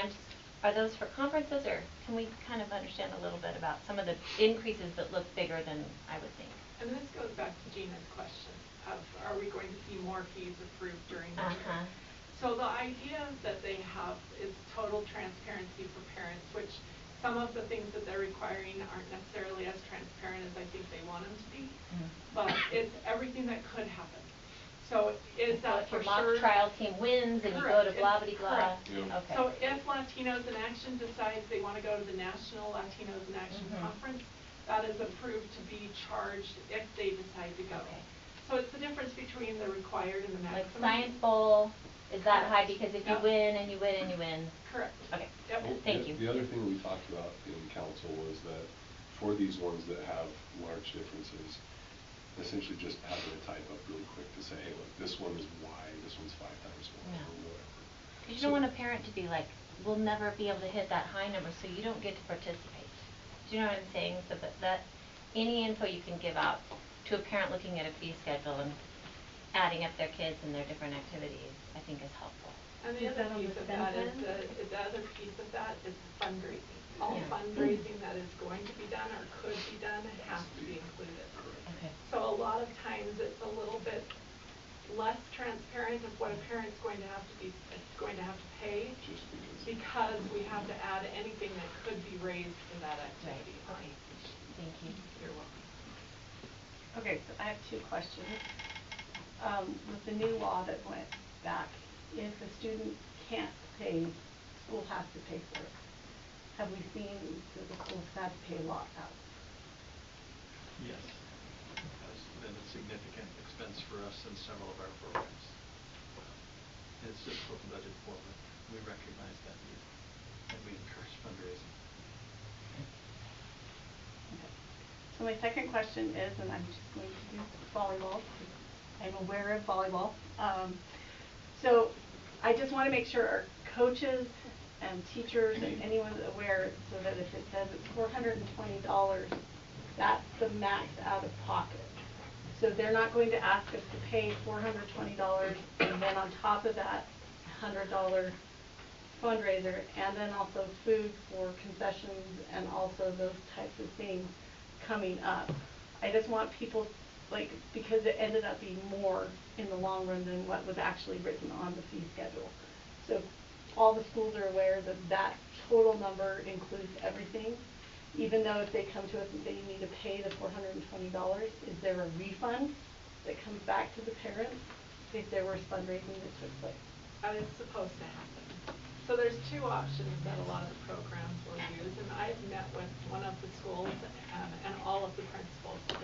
Are those for conferences, or can we kind of understand a little bit about some of the increases that look bigger than I would think? And this goes back to Gina's question of, are we going to see more fees approved during the year? So the idea that they have is total transparency for parents, which some of the things that they're requiring aren't necessarily as transparent as I think they want them to be, but it's everything that could happen. So is that for Mock sure? trial team wins and you go to blah blah blah. Okay. So if Latinos in Action decides they want to go to the National Latinos in Action Conference, that is approved to be charged if they decide to go. Okay. So it's the difference between the required and the maximum. Like Science Bowl, is that high because if you win and you win and you win? Correct. Okay. Yep. Well, Thank you. The other thing we talked about in council was that for these ones that have large differences, essentially just having a type up really quick to say, hey, look, this one is Y, this one's 5 times more, or whatever. Because you don't want a parent to be like, we'll never be able to hit that high number, so you don't get to participate. Do you know what I'm saying? So that any info you can give out to a parent looking at a fee schedule and adding up their kids and their different activities, I think is helpful. And the other piece of that is fundraising. All fundraising that is going to be done or could be done has to be included. Okay. So a lot of times it's a little bit less transparent of what a parent's going to have to pay, Just because we have to add anything that could be raised for that activity. Right. Okay. Thank you. You're welcome. Okay, so I have 2 questions. With the new law that went back, if a student can't pay, school has to pay for it. Have we seen that the schools had to pay a lot out? Yes. Has been a significant expense for us in several of our programs. It's difficult to budget for, but we recognize that need, and we encourage fundraising. Okay. So my second question is, and I'm just going to do volleyball, because I'm aware of volleyball. So I just want to make sure our coaches and teachers and anyone aware, so that if it says it's $420, that's the max out of pocket. So they're not going to ask us to pay $420 and then on top of that, $100 fundraiser, and then also food for concessions and also those types of things coming up. I just want people, like, because it ended up being more in the long run than what was actually written on the fee schedule. So all the schools are aware that that total number includes everything, even though if they come to us and say you need to pay the $420, is there a refund that comes back to the parents if there was fundraising that took place? That is supposed to happen. So there's 2 options that a lot of the programs will use, and I've met with one of the schools and all of the principals to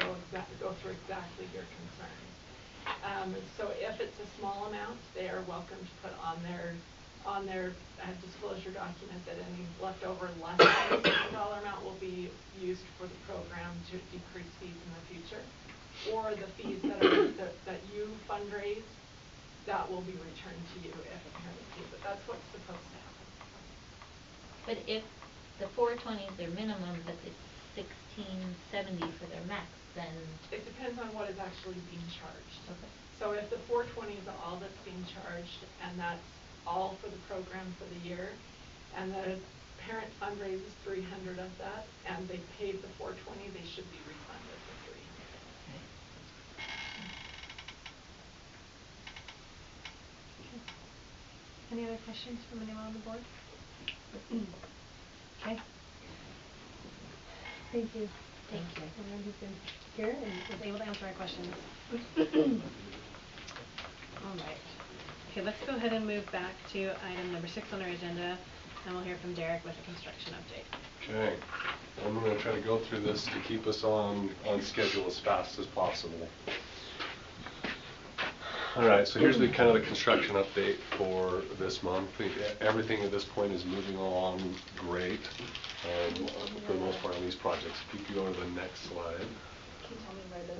go through exactly your concerns. So if it's a small amount, they are welcome to put on their disclosure document that any leftover less than the dollar amount will be used for the program to decrease fees in the future, or the fees that you fundraise, that will be returned to you if a parent pays it. That's what's supposed to happen. But if the 420 is their minimum, but it's $1,670 for their max, then it depends on what is actually being charged. Okay. So if the 420 is all that's being charged, and that's all for the program for the year, and the parent fundraises 300 of that, and they paid the 420, they should be refunded the 300. Okay. Any other questions from anyone on the board? Okay. Thank you. Thank you. Everyone who's been here and was able to answer our questions. All right. Okay, let's go ahead and move back to item number 6 on our agenda, and we'll hear from Derek with a construction update. Okay. I'm going to try to go through this to keep us on schedule as fast as possible. Alright, so here's the kind of the construction update for this month. Everything at this point is moving along great for the most part on these projects. If you could go to the next slide.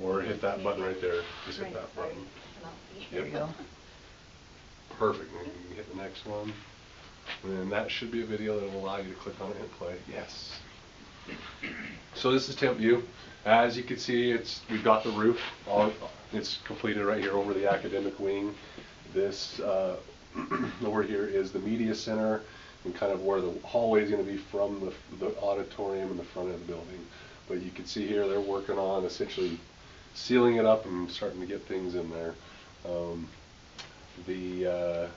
Or hit that button right there. Just hit that button. There you go. Perfect. And you can hit the next one. And then that should be a video that will allow you to click on it and play. Yes. So this is temp view. As you can see, we've got the roof. It's completed right here over the academic wing. This over here is the media center and kind of where the hallway is going to be from the auditorium in the front of the building. But you can see here they're working on essentially sealing it up and starting to get things in there. The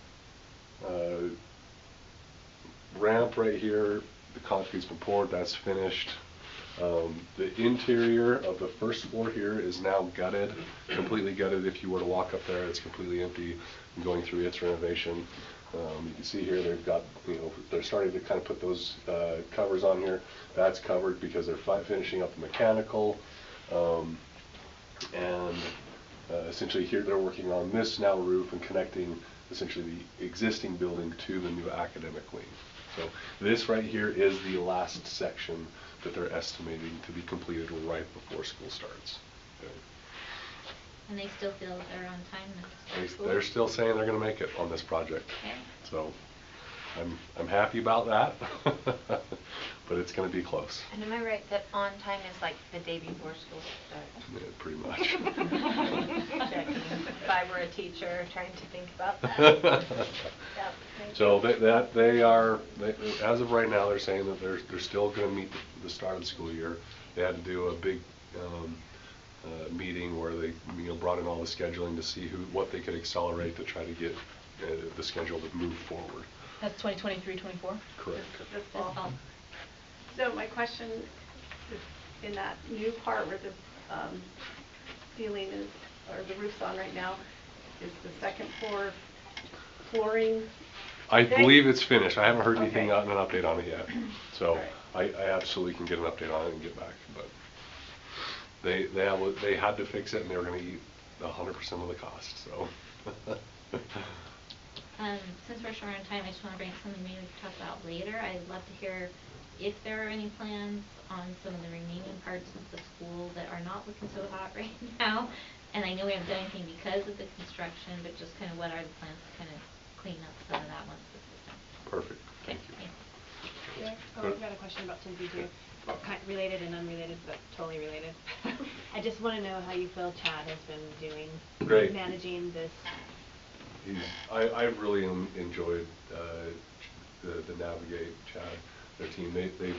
ramp right here, the concrete's been poured, that's finished. The interior of the first floor here is now gutted, completely gutted. If you were to walk up there, it's completely empty and going through its renovation. You can see here they've got, they're starting to kind of put those covers on here. That's covered because they're finishing up the mechanical. Essentially here they're working on this now roof and connecting essentially the existing building to the new academic wing. So this right here is the last section that they're estimating to be completed right before school starts. Okay. And they still feel that they're on time to start school? They're still saying they're going to make it on this project. Okay. So I'm happy about that, but it's going to be close. And am I right that on time is like the day before school starts? Yeah, pretty much. If I were a teacher trying to think about that. Yep, so they are, as of right now, they're saying that they're still going to meet the start of the school year. They had to do a big meeting where they brought in all the scheduling to see what they could accelerate to try to get the schedule to move forward. That's 2023-24? Correct. This fall. So my question is, in that new part where the ceiling is, or the roof's on right now, is the second floor flooring? I believe it's finished. I haven't heard anything, Okay. an update on it yet. So Right. I absolutely can get an update on it and get back. But they had to fix it and they were going to eat 100% of the cost. So. Since we're short on time, I just want to bring up something maybe we can talk about later. I'd love to hear if there are any plans on some of the remaining parts of the school that are not looking so hot right now. And I know we haven't done anything because of the construction, but just kind of what are the plans to kind of clean up some of that once this is done? Perfect. Thank you. Yeah. Oh, I've got a question about Timothy too. Well, kind of related and unrelated, but totally related. I just want to know how you feel Chad has been doing, Great. managing this. I've really enjoyed the Navigate, Chad, their team. They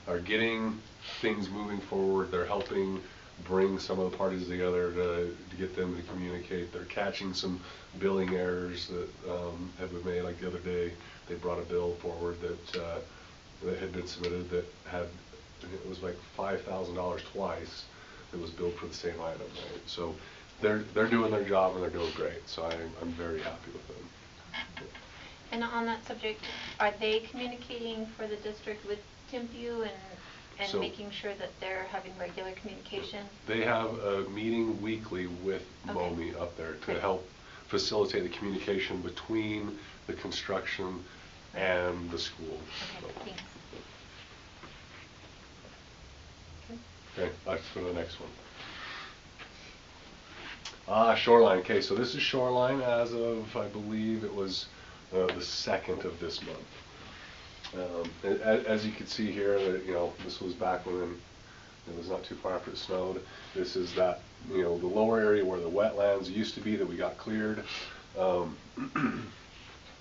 are getting things moving forward. They're helping bring some of the parties together to get them to communicate. They're catching some billing errors that have been made. Like the other day, they brought a bill forward that had been submitted that had, it was like $5,000 twice that was billed for the same item, right? So they're doing their job and they're doing great. So I'm very happy with them. And on that subject, are they communicating for the district with Timview and So making sure that they're having regular communication? They have a meeting weekly with Okay. MOMI up there to Great. help facilitate the communication between the construction and the school. Okay, thanks. Okay, let's go to the next one. Shoreline. Okay, so this is Shoreline as of, I believe it was the 2nd of this month. As you can see here, this was back when it was not too far after it snowed. This is that, the lower area where the wetlands used to be that we got cleared.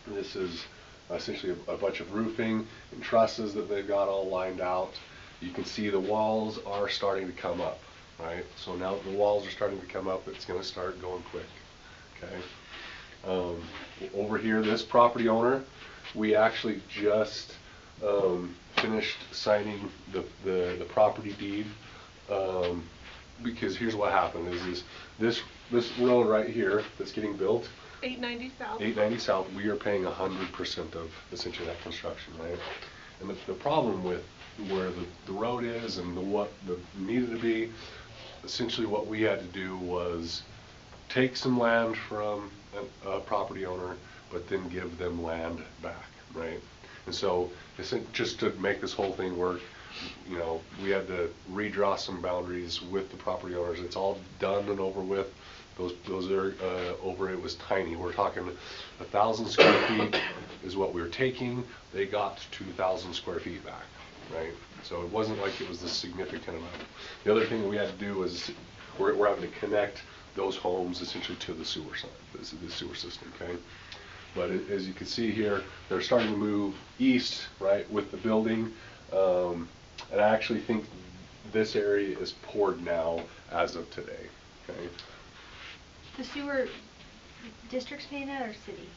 This is essentially a bunch of roofing and trusses that they've got all lined out. You can see the walls are starting to come up, right? So now the walls are starting to come up, it's going to start going quick, okay? Over here, this property owner, we actually just finished signing the property deed, because here's what happened is this road right here that's getting built, 890 South. 890 South, we are paying 100% of essentially that construction, right? And the problem with where the road is and what needed to be. Essentially what we had to do was take some land from a property owner, but then give them land back, right? And so just to make this whole thing work, you know, we had to redraw some boundaries with the property owners. It's all done and over with. Those are over. It was tiny. We're talking 1,000 square feet is what we were taking. They got 2,000 square feet back, right? So it wasn't like it was a significant amount. The other thing that we had to do was we're having to connect those homes essentially to the sewer side, the sewer system, okay? But as you can see here, they're starting to move east, right, with the building. And I actually think this area is poured now as of today, okay? The sewer district's paying that or city?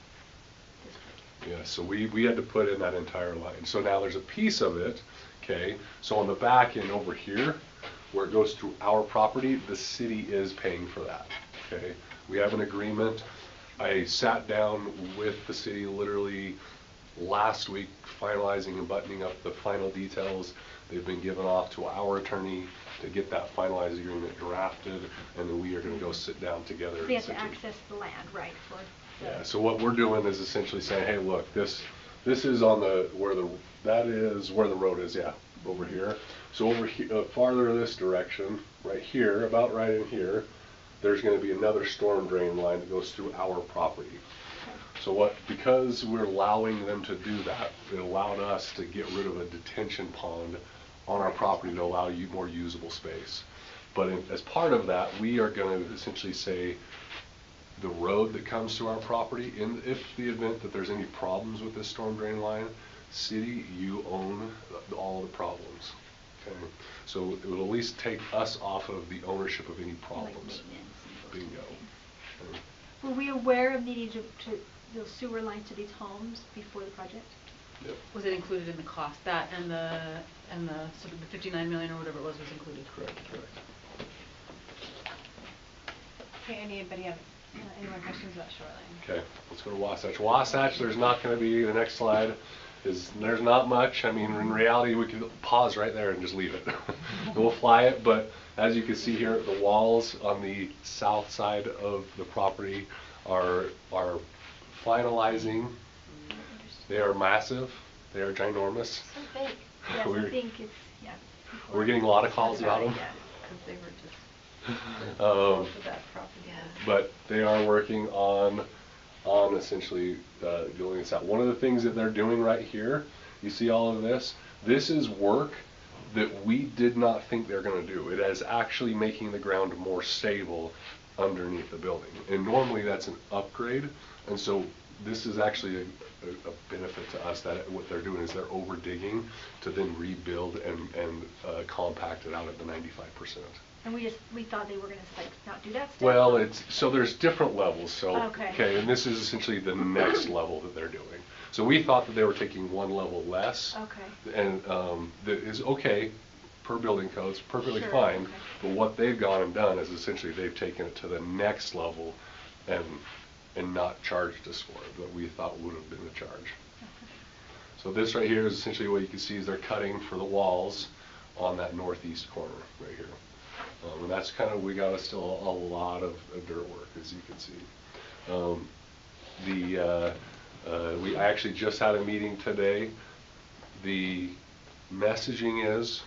District. Yeah, so we had to put in that entire line. So now there's a piece of it, okay? So on the back end over here, where it goes through our property, the city is paying for that, okay? We have an agreement. I sat down with the city literally last week, finalizing and buttoning up the final details. They've been given off to our attorney to get that finalized agreement drafted, and then we are going to go sit down together. So you have to access the land, right? Yeah. So what we're doing is essentially saying, hey, look, this is on that is where the road is. Yeah, over here. So over here, farther this direction, right here, about right in here, there's going to be another storm drain line that goes through our property. So because we're allowing them to do that, it allowed us to get rid of a detention pond on our property to allow you more usable space. But as part of that, we are going to essentially say the road that comes to our property, if the event that there's any problems with this storm drain line, city, you own all the problems. Okay, so it will at least take us off of the ownership of any problems. Bingo. Okay. Were we aware of needing to those sewer lines to these homes before the project? Yep. Was it included in the cost? That and the sort of the 59 million or whatever it was included? Correct. Okay, anybody have any more questions about shoreline? Okay, let's go to Wasatch. Wasatch, there's not going to be, the next slide there's not much. I mean, in reality, we can pause right there and just leave it. We'll fly it, but as you can see here, the walls on the south side of the property are finalizing. They are massive. They are ginormous. So big. Yes, I think it's, yeah. We're getting a lot of calls about them. Yeah, because they were just close to that property. But they are working on essentially building this out. One of the things that they're doing right here, you see all of this? This is work that we did not think they're going to do. It is actually making the ground more stable underneath the building. And normally that's an upgrade. And so this is actually a benefit to us, that what they're doing is they're over digging to then rebuild and compact it out at the 95%. And we thought they were going to like not do that stuff? Well, so there's different levels. So okay, and this is essentially the next level that they're doing. So we thought that they were taking one level less. Okay. And that is okay per building codes, perfectly Sure, fine. okay. But what they've gone and done is essentially they've taken it to the next level and not charged us for it, that we thought would have been a charge. Okay. So this right here is essentially what you can see is they're cutting for the walls on that northeast corner right here. And that's kind of, we got still a lot of dirt work, as you can see. I actually just had a meeting today. The messaging is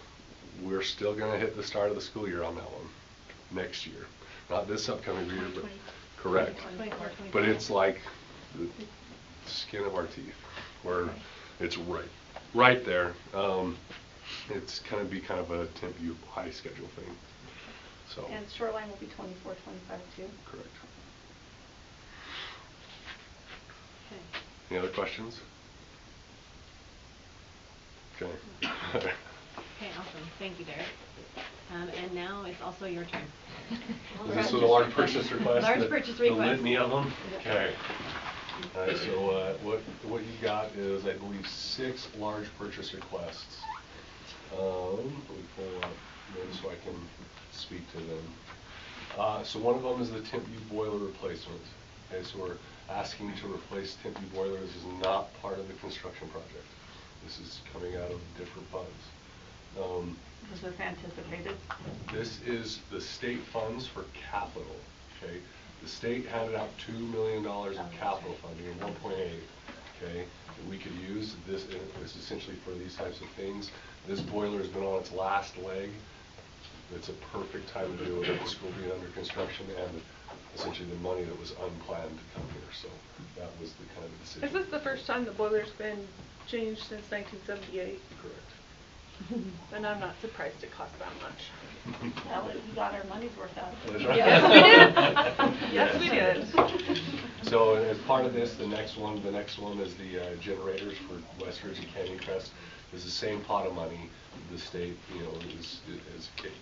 we're still going to hit the start of the school year on that one next year. Not this upcoming year, but correct. But it's like the skin of our teeth, where it's right there. It's going to be kind of a temp U high schedule thing. So. And shoreline will be 24, 25 too? Correct. Okay. Any other questions? Okay. Okay, awesome. Thank you, Derek. And now it's also your turn. Is this a large purchase request? Large purchase request. The litany of them? Okay. All right, so what you got is, I believe, 6 large purchase requests. Let me pull up them so I can speak to them. So one of them is the temp U boiler replacement. Okay, so we're asking to replace temp U boiler. This is not part of the construction project. This is coming out of different funds. much was anticipated? This is the state funds for capital, okay? The state handed out $2 million in capital funding, or 1.8, okay, that we could use. This is essentially for these types of things. This boiler has been on its last leg. It's a perfect time to do it, with the school being under construction and essentially the money that was unplanned to come here. So that was the kind of decision. Is this the first time the boiler's been changed since 1978? Correct. And I'm not surprised it cost that much. Well, we got our money's worth out of it. Yes, we did. Yes, we did. So as part of this, the next one is the generators for Westridge and Canyon Crest. Is the same pot of money the state, is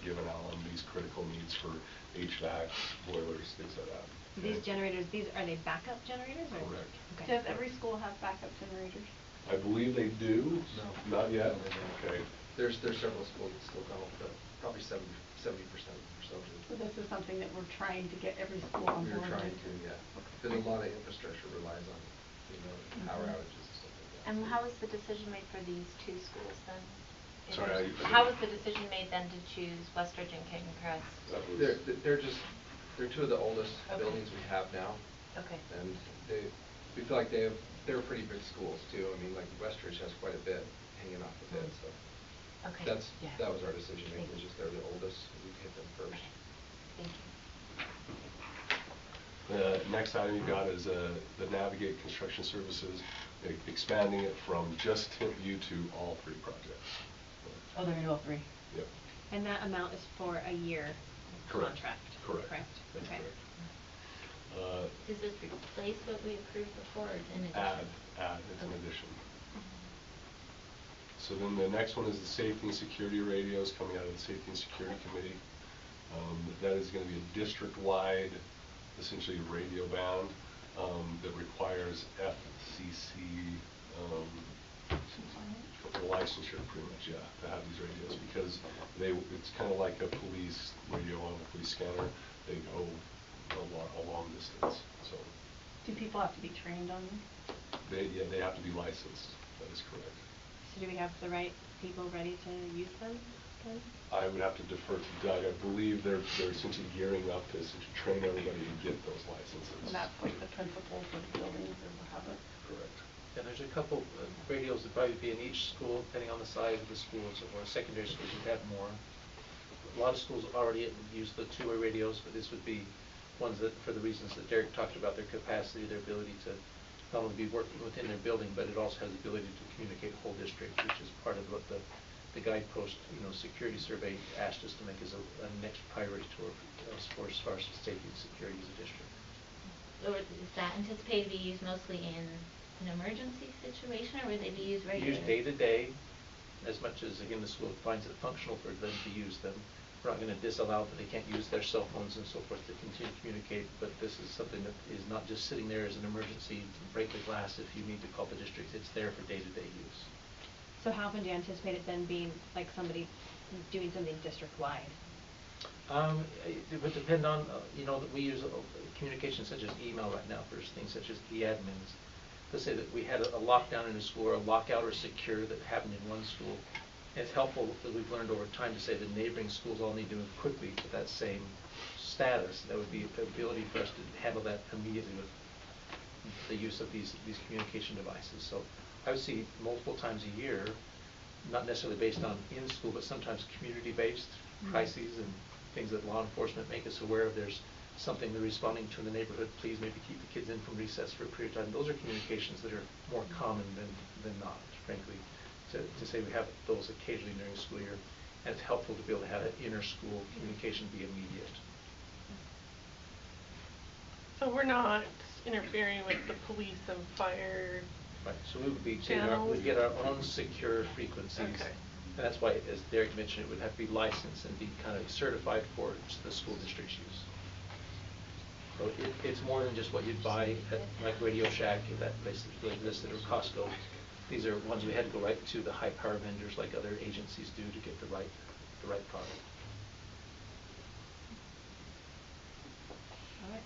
given out on these critical needs for HVAC, boilers, things like that. These generators, are they backup generators? Or? Correct. Okay. Does every school have backup generators? I believe they do. No. Not yet? No, they don't. Okay. There's several schools that still don't, but probably 70% or so. So this is something that we're trying to get every school on board We're trying with? to, yeah. Because a lot of infrastructure relies on, power outages and stuff like that. And how was the decision made for these two schools then? Sorry, How was the decision made then to choose Westridge and Canyon Crest? They're two of the oldest buildings we have now. Okay. And we feel like they're pretty big schools too. I mean, like Westridge has quite a bit hanging off of it, so. Okay. That was our decision making, was just they're the oldest, we hit them first. Okay. Thank you. The next item you got is the Navigate Construction Services, expanding it from just tip view to all 3 projects. Oh, they're gonna do all 3? Yep. And that amount is for a year Correct. contract? Correct. That's Okay. correct. Does this replace what we approved before or in addition? Add, it's an Okay. addition. So then the next one is the safety and security radios coming out of the Safety and Security Committee. That is going to be a district-wide, essentially radio band that requires FCC licensure, pretty much, yeah, to have these radios, because it's kind of like a police radio on a police scanner. They go a long distance. So. Do people have to be trained on them? They have to be licensed. That is correct. So do we have the right people ready to use them then? I would have to defer to Doug. I believe they're essentially gearing up to essentially train everybody to get those licenses. And that's like the principals of the buildings or whatever? Correct. Yeah, there's a couple radios that probably be in each school, depending on the size of the schools, or secondary schools would have more. A lot of schools already use the 2-way radios, but this would be ones that, for the reasons that Derek talked about, their capacity, their ability to not only be working within their building, but it also has the ability to communicate whole district, which is part of what the guidepost, security survey asked us to make as a next priority to as far as safety and security as a district. Or is that anticipated to be used mostly in an emergency situation, or would they be used regularly? Used day to day, as much as, again, the school finds it functional for them to use them. We're not going to disallow that they can't use their cell phones and so forth to continue to communicate, but this is something that is not just sitting there as an emergency to break the glass if you need to call the district. It's there for day-to-day use. So how often do you anticipate it then being like somebody doing something district-wide? It would depend on, that we use communication such as email right now for things such as e-admins. Let's say that we had a lockdown in a school, or a lockout or secure that happened in one school. It's helpful that we've learned over time to say the neighboring schools all need to move quickly to that same status. That would be the ability for us to handle that immediately with the use of these communication devices. So I would see multiple times a year, not necessarily based on in-school, but sometimes community-based crises and things that law enforcement make us aware of. There's something they're responding to in the neighborhood. Please maybe keep the kids in from recess for a period of time. Those are communications that are more common than not, frankly. To say we have those occasionally during the school year, and it's helpful to be able to have that inter-school communication be immediate. So we're not interfering with the police and fire. Right. So we would be Channels. we'd get our own secure frequencies. Okay. And that's why, as Derek mentioned, it would have to be licensed and be kind of certified for the school district's use. So it's more than just what you'd buy at like Radio Shack, if that place that listed, or Costco. These are ones we had to go right to the high power vendors like other agencies do to get the right product. All right.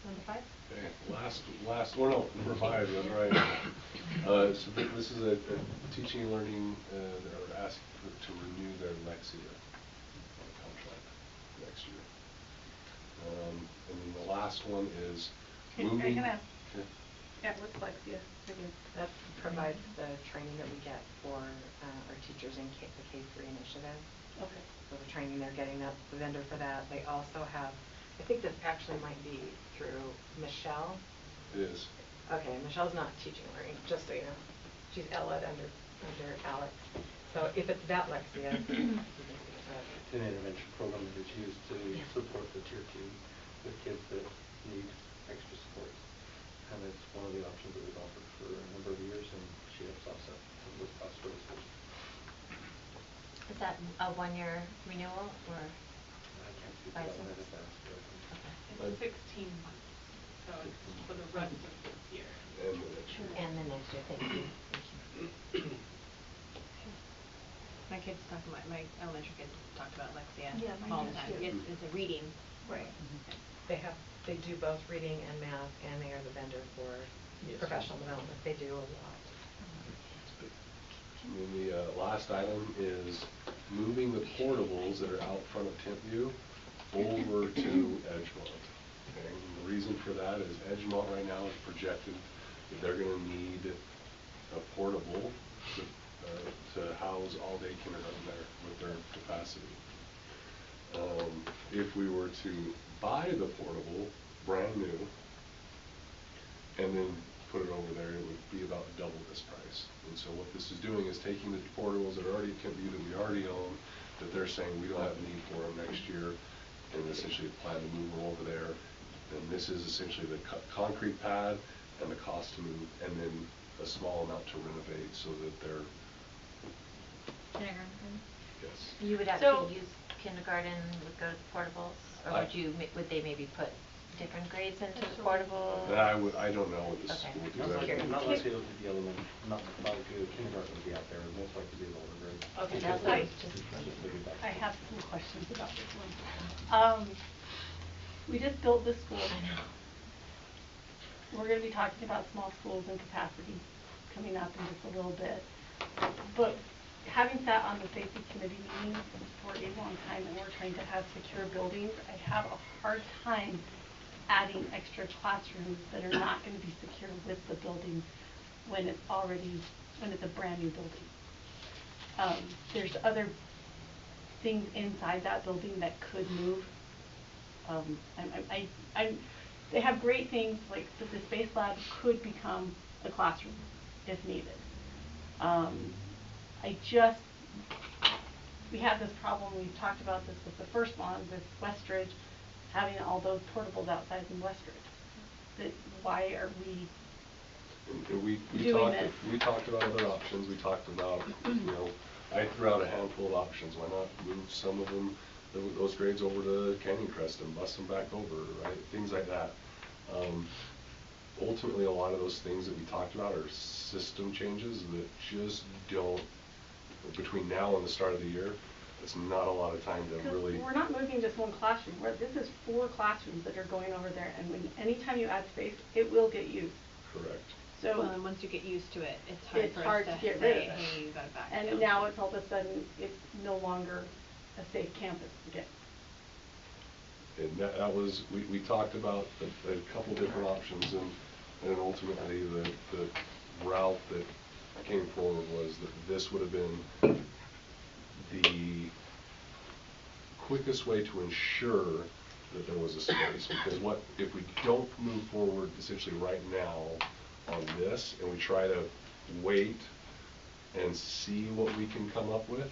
Number 5? Okay, last one, number 5, that's right. So this is a teaching and learning, they're asking to renew their Lexia. last one is I moving. can ask. Okay. Yeah, what's Lexia? That provides the training that we get for our teachers in the K3 initiative. Okay. So the training they're getting, that's the vendor for that. They also have, I think this actually might be through Michelle. It is. Okay, Michelle's not teaching and learning, just so you know. She's Ella under Alex. So if it's that Lexia, you can speak to that. It's an intervention program that is used to support the tier 2 with kids that need extra support. And it's one of the options that we've offered for a number of years, and she helps offset some of those costs for the schools. Is that a 1-year renewal or? I can't speak to that one, I just asked. It's 16 months, so it's for the rest of this year. And the next year. And the next year, thank you. My kids talk about, my elementary kids talked about Lexia Yeah, mine all the does time. too. It's a reading. Right. They do both reading and math, and they are the vendor for Yes. professional development. They do a lot. And then the last item is moving the portables that are out front of Tentview over to Edgemont. Okay? And the reason for that is Edgemont right now is projected that they're going to need a portable to house all-day kindergarten there with their capacity. If we were to buy the portable brand new and then put it over there, it would be about double this price. And so what this is doing is taking the portables that are already at Tentview that we already own, that they're saying we don't have a need for them next year, and essentially plan to move them over there. And this is essentially the concrete pad and the cost to move, and then a small amount to renovate so that they're, Kindergarten? yes. You would So- actually use kindergarten, would go to the portables? Or I- would you, would they maybe put different grades into the portables? I don't know what the Okay. school Not does. like- Not likely to be element, not likely the kindergarten will be out there, most likely be the older grades. Okay, That's I, just- I have some questions about this one. We just built this school. I know. We're gonna be talking about small schools and capacity coming up in just a little bit. But having sat on the safety committee meetings for a long time, and we're trying to have secure buildings, I have a hard time adding extra classrooms that are not gonna be secure with the building when it's a brand new building. There's other things inside that building that could move. They have great things, like the space lab could become a classroom if needed. We have this problem, we've talked about this with the first one, with Westridge, having all those portables outside in Westridge. Why are we doing this? We talked about other options, we talked about, I threw out a handful of options. Why not move some of them, those grades over to Canyon Crest and bus them back over, right? Things like that. Ultimately, a lot of those things that we talked about are system changes that just don't, between now and the start of the year, it's not a lot of time to really. We're not moving just one classroom. This is 4 classrooms that are going over there, and anytime you add space, it will get used. Correct. So Well, and once you get used to it, it's hard for us to get say, rid of it. hey, you gotta back And down. now it's all of a sudden, it's no longer a safe campus again. And that was, we talked about a couple different options, and ultimately the route that came forward was that this would have been the quickest way to ensure that there was a space. Because if we don't move forward essentially right now on this, and we try to wait and see what we can come up with,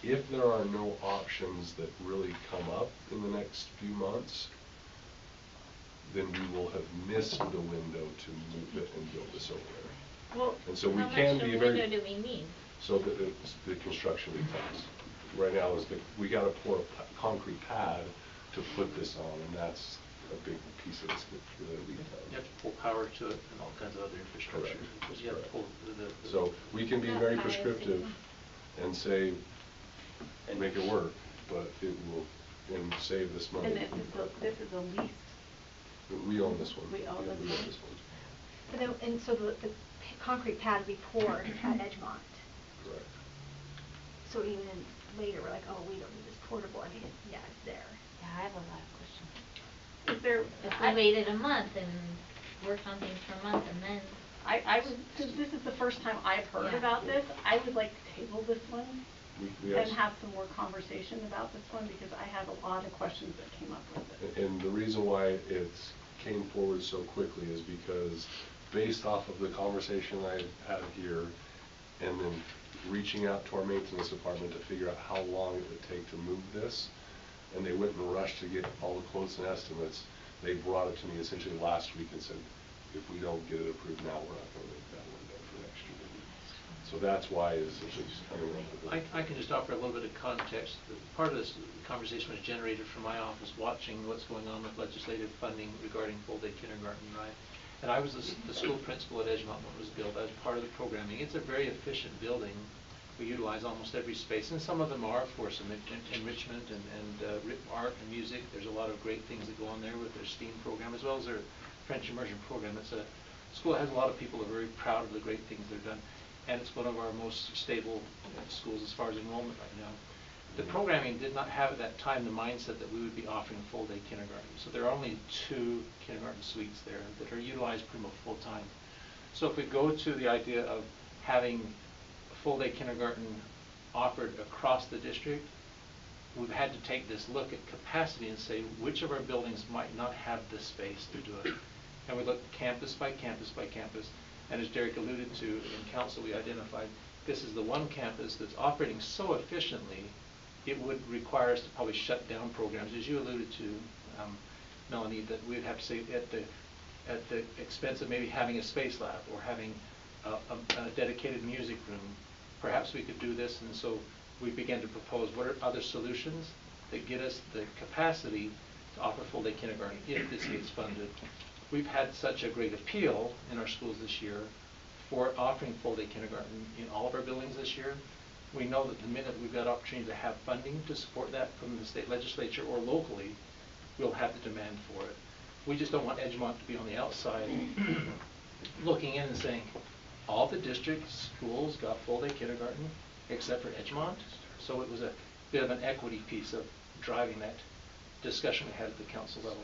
if there are no options that really come up in the next few months, then we will have missed the window to move it and build this over there. Well, and so we How can much be of a very. window do we mean? So the construction lead times. Right now is we got to pour a concrete pad to put this on, and that's a big piece of this lead time. You have to pull power to it and all kinds of other infrastructure. Correct. Because you have to pull So we can be very prescriptive and say, make it work, but it will, and save this money. and this is a lease. We own this one. We own Yeah, this one. But then, and so the concrete pad we poured at Edgemont. Correct. So even later, we're like, oh, we don't need this portable. I mean, yeah, it's there. Yeah, I have a lot of questions. is there? If we waited a month and worked on things for a month and then. I would, since this is the first time I've heard Yeah. about this, I would like to table this one We and have some more conversation about this one, because I have a lot of questions that came up with it. And the reason why it came forward so quickly is because based off of the conversation I had here, and then reaching out to our maintenance department to figure out how long it would take to move this, and they went and rushed to get all the quotes and estimates, they brought it to me essentially last week and said, if we don't get it approved now, we're not going to make that window for next year. So that's why it's coming up. I can just offer a little bit of context. Part of this conversation was generated from my office watching what's going on with legislative funding regarding full-day kindergarten, right? And I was the school principal at Edgemont when it was built. I was part of the programming. It's a very efficient building. We utilize almost every space, and some of them are for some enrichment and art and music. There's a lot of great things that go on there with their STEAM program, as well as their French immersion program. It's a school that has a lot of people who are very proud of the great things they've done, and it's one of our most stable schools as far as enrollment right now. The programming did not have at that time the mindset that we would be offering full-day kindergarten. So there are only 2 kindergarten suites there that are utilized pretty much full-time. So if we go to the idea of having full-day kindergarten offered across the district, we've had to take this look at capacity and say which of our buildings might not have the space to do it. And we looked campus by campus by campus. And as Derek alluded to, in council we identified this is the one campus that's operating so efficiently it would require us to probably shut down programs, as you alluded to, Melanie, that we'd have to say at the expense of maybe having a space lab or having a dedicated music room. Perhaps we could do this, and so we began to propose what are other solutions that get us the capacity to offer full-day kindergarten if this gets funded. We've had such a great appeal in our schools this year for offering full-day kindergarten in all of our buildings this year. We know that the minute we've got opportunity to have funding to support that from the state legislature or locally, we'll have the demand for it. We just don't want Edgemont to be on the outside looking in and saying, all the district schools got full-day kindergarten except for Edgemont. So it was a bit of an equity piece of driving that discussion we had at the council level.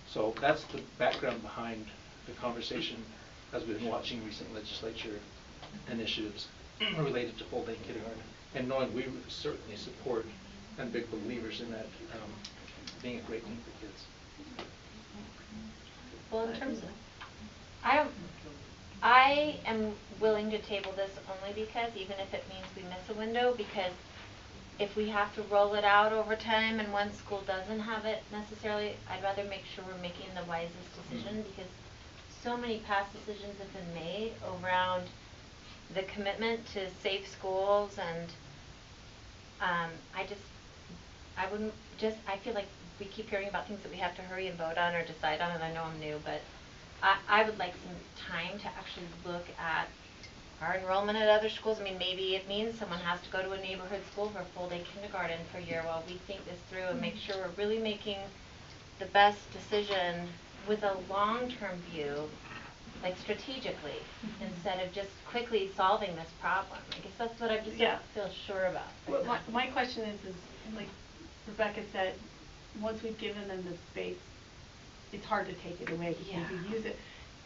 So that's the background behind the conversation as we've been watching recent legislature initiatives related to full-day kindergarten, and knowing we certainly support and big believers in that being a great thing for kids. Well, in terms of, I am willing to table this only because, even if it means we miss a window, because if we have to roll it out over time and one school doesn't have it necessarily, I'd rather make sure we're making the wisest decision, because so many past decisions have been made around the commitment to safe schools, and I feel like we keep hearing about things that we have to hurry and vote on or decide on, and I know I'm new, but I would like some time to actually look at our enrollment at other schools. I mean, maybe it means someone has to go to a neighborhood school for full-day kindergarten for a year while we think this through and make sure we're really making the best decision with a long-term view, like strategically, instead of just quickly solving this problem. I guess that's what I just don't feel sure about. Well, my question is like Rebecca said, once we've given them the space, it's hard to take it away because we use it.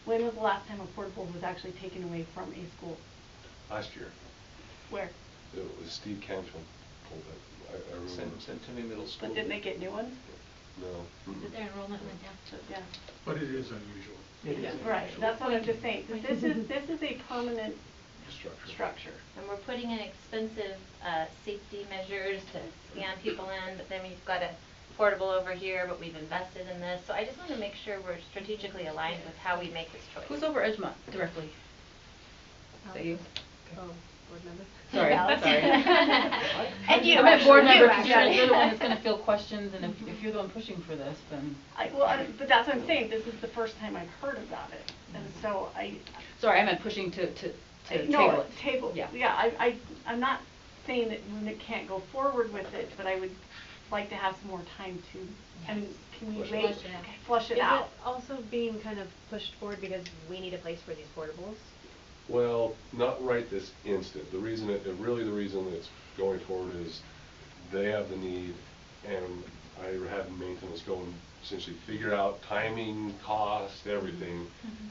When was the last time a portable was actually taken away from a school? Last year. Where? It was Steve Canfield pulled it. I remember. Centennial Middle School. But didn't they get new ones? No. But their enrollment went down. Yeah. But it is unusual. Right, that's what I'm just saying. This is a permanent structure. And we're putting in expensive safety measures to scan people in, but then we've got a portable over here, but we've invested in this. So I just want to make sure we're strategically aligned with how we make this choice. Who's over Edgemont directly? Is that you? Oh, board member? Sorry, sorry. And you. I meant board member, You, because you're the one that's going to field questions, and if you're the one pushing for this, then... But that's what I'm saying. This is the first time I've heard about it. And so Sorry, I meant pushing to no, table it. Yeah, I'm not saying that Nick can't go forward with it, but I would like to have some more time to, I mean, can we wait, flush it out? Is it also being kind of pushed forward because we need a place for these portables? Well, not right this instant. The reason it's going forward is they have the need, and I have maintenance go and essentially figure out timing, cost, everything,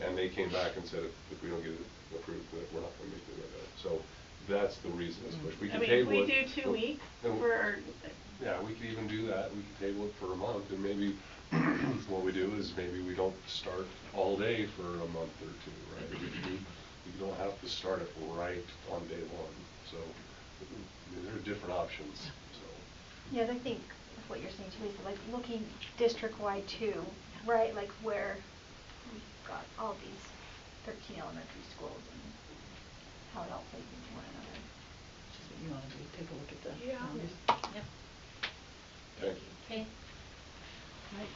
and they came back and said, if we don't get it approved, that we're not gonna make it like that. So that's the reason it's pushed. We I can mean, table we it. do 2 weeks and- for our, Yeah, we could even do that. We could table it for a month, and maybe what we do is maybe we don't start all day for a month or two, right? We don't have to start it right on day one. So there are different options, so. Yeah, I think with what you're saying, Teresa, like looking district-wide too, right? Like where we've got all these 13 elementary schools and how it all plays into one another. Just what you want to do, take a look at the Yeah. numbers. Yep. Okay. Okay. Right.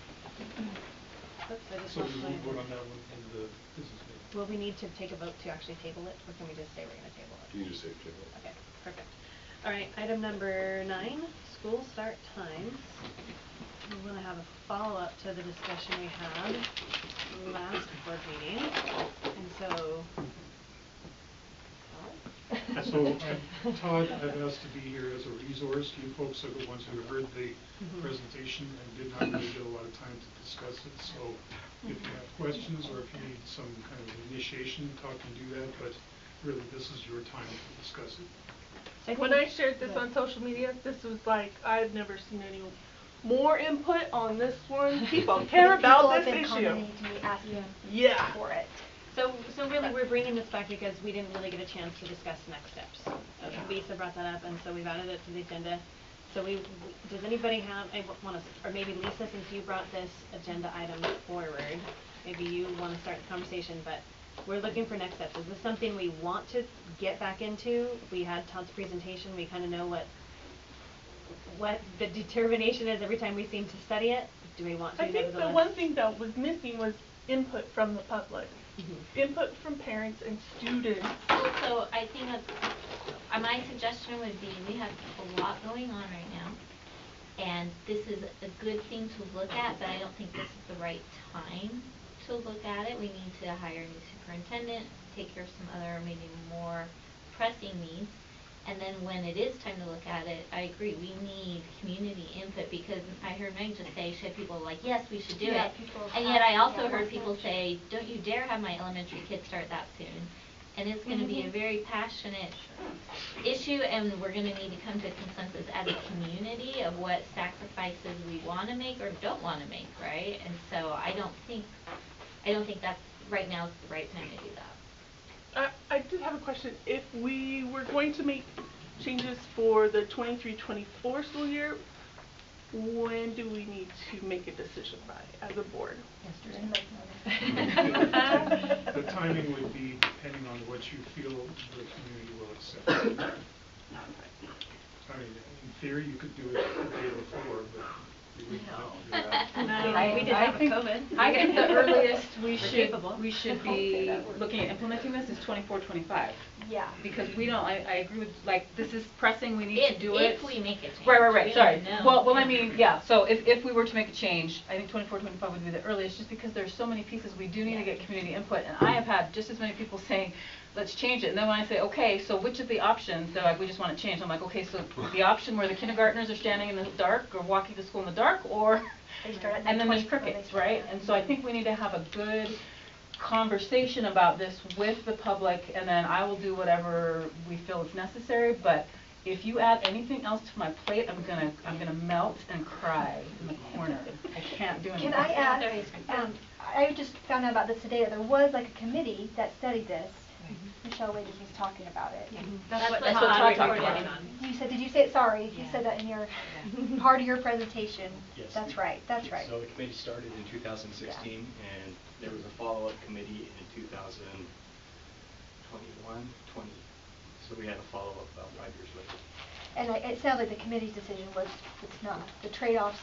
Oops, I just So lost we my. won't vote on that one in the business meeting. Will we need to take a vote to actually table it, or can we just say we're going to table it? You just say table it. Okay, perfect. All right, item number 9, school start times. We want to have a follow-up to the discussion we had last board meeting, and so. So, Todd, I've asked to be here as a resource. You folks are the ones who heard the presentation and did not really get a lot of time to discuss it. So if you have questions or if you need some kind of initiation talk, you do that, but really this is your time to discuss it. When I shared this on social media, this was like, I've never seen any more input on this one. People care about this issue. People have been commenting to me, asking Yeah. for it. So really, we're bringing this back because we didn't really get a chance to discuss next steps. Lisa brought that up, and so we've added it to the agenda. So does anybody have, or maybe Lisa, since you brought this agenda item forward, maybe you want to start the conversation, but we're looking for next steps. Is this something we want to get back into? We had Todd's presentation, we kind of know what the determination is every time we seem to study it. Do we want to I think the nevertheless? one thing that was missing was input from the public. Input from parents and students. So I think my suggestion would be, we have a lot going on right now, and this is a good thing to look at, but I don't think this is the right time to look at it. We need to hire a new superintendent, take care of some other maybe more pressing needs. And then when it is time to look at it, I agree, we need community input, because I heard Meg just say, she had people like, yes, we should do it. And yet I also heard people say, don't you dare have my elementary kids start that soon. And it's going to be a very passionate issue, and we're going to need to come to a consensus as a community of what sacrifices we want to make or don't want to make, right? And so I don't think that's right now is the right time to do that. I did have a question. If we were going to make changes for the 23-24 school year, when do we need to make a decision by as a board? Yesterday. The timing would be depending on what you feel the community will accept. I mean, in theory, you could do it the day before, but you wouldn't have to do that. We did have think, COVID. I think the earliest We're capable. we should be looking at implementing this is 24-25. Yeah. Because we don't, I agree with, like, this is pressing, we need to do it. If we make a change. Right, We sorry. don't know. Well, I mean, yeah, so if we were to make a change, I think 24-25 would be the earliest, just because there's so many pieces, we do need to get community input, and I have had just as many people saying, let's change it, and then when I say, okay, so which of the options, they're like, we just want to change, I'm like, okay, so the option where the kindergartners are standing in the dark, or walking to school in the dark, or, and then there's crickets, right? And so I think we need to have a good conversation about this with the public, and then I will do whatever we feel is necessary, but if you add anything else to my plate, I'm gonna melt and cry in the corner. I can't do anything. Can I ask, I just found out about this today, there was like a committee that studied this. Michelle Wiggins was talking about it. That's what Todd Todd talked reported about. on. Did you say, sorry, you said that in your, part of your presentation. Yes. That's right. So the committee started in 2016, and there was a follow-up committee in 2021, 20. So we had a follow-up about 5 years later. And it sounds like the committee's decision was, it's not, the trade-offs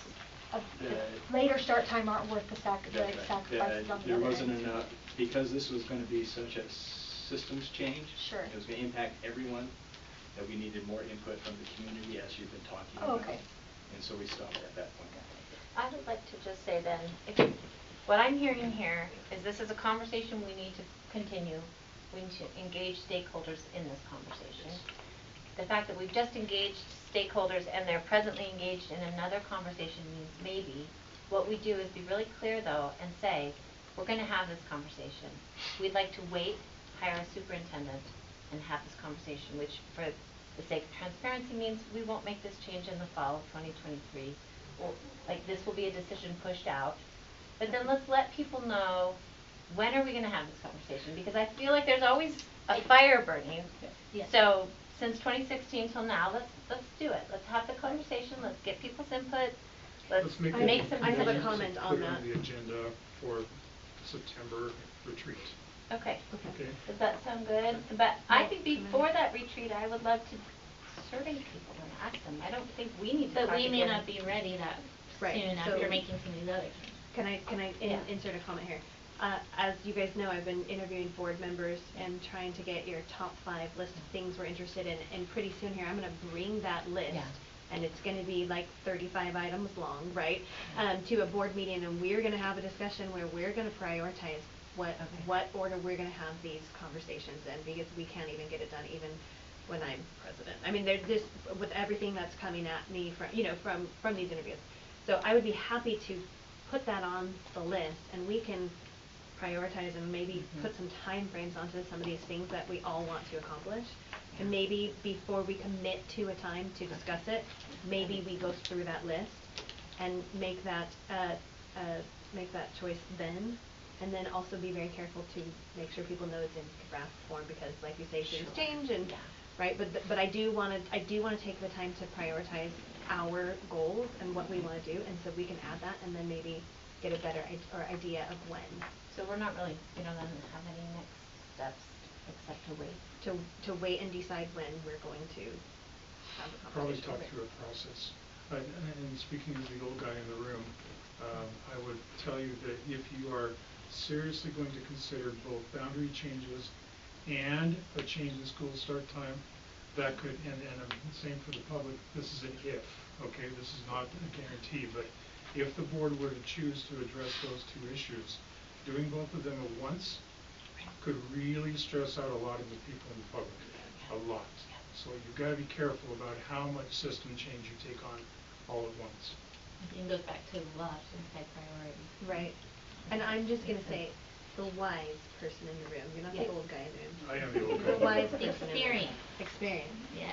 of the later start time aren't worth the sacrifices on the other end. There wasn't enough, because this was going to be such a systems change. Sure. It was going to impact everyone, that we needed more input from the community, as you've been talking Oh, about. okay. And so we stopped at that point. I would like to just say then, what I'm hearing here is this is a conversation we need to continue. We need to engage stakeholders in this conversation. The fact that we've just engaged stakeholders and they're presently engaged in another conversation means maybe what we do is be really clear though and say, we're gonna have this conversation. We'd like to wait, hire a superintendent, and have this conversation, which for the sake of transparency means we won't make this change in the fall of 2023. Or, like, this will be a decision pushed out. But then let's let people know, when are we gonna have this conversation? Because I feel like there's always a fire burning. Yeah. So since 2016 till now, let's do it. Let's have the conversation. Let's get people's input. Let's make some I have a decisions. comment on that. Put it on the agenda for the September retreat. Okay. Okay. Does that sound good? But I think before that retreat, I would love to survey people and ask them. I don't think we need to But talk we may again. not be ready that Right, soon so- after making some of these other changes. Can I Yeah. insert a comment here? As you guys know, I've been interviewing board members and trying to get your top 5 list of things we're interested in, and pretty soon here, I'm gonna bring that list. Yeah. And it's gonna be like 35 items long, right? To a board meeting, and we're gonna have a discussion where we're gonna prioritize what order we're gonna have these conversations in, because we can't even get it done even when I'm president. I mean, there's this, with everything that's coming at me from these interviews. So I would be happy to put that on the list, and we can prioritize and maybe put some time frames onto some of these things that we all want to accomplish. And maybe before we commit to a time to discuss it, maybe we go through that list and make that choice then. And then also be very careful to make sure people know it's in draft form, because like you say, things change and, right? But I do wanna take the time to prioritize our goals and what we wanna do, and so we can add that and then maybe get a better idea of when. So we don't have any next steps except to wait. To wait and decide when we're going to have a Probably conversation. talk through a process. And speaking as the old guy in the room, I would tell you that if you are seriously going to consider both boundary changes and a change in school start time, that could, and I'm saying for the public, this is an if, okay? This is not a guarantee, but if the board were to choose to address those 2 issues, doing both of them at once could really stress out a lot of the people in the public, a lot. So you've got to be careful about how much system change you take on all at once. It goes back to lots and high priority. Right. And I'm just gonna say, the wise person in the room, you're not Yes. the old guy in the room. I am the old guy. The wise person in the room. Experience. Experience. Yeah.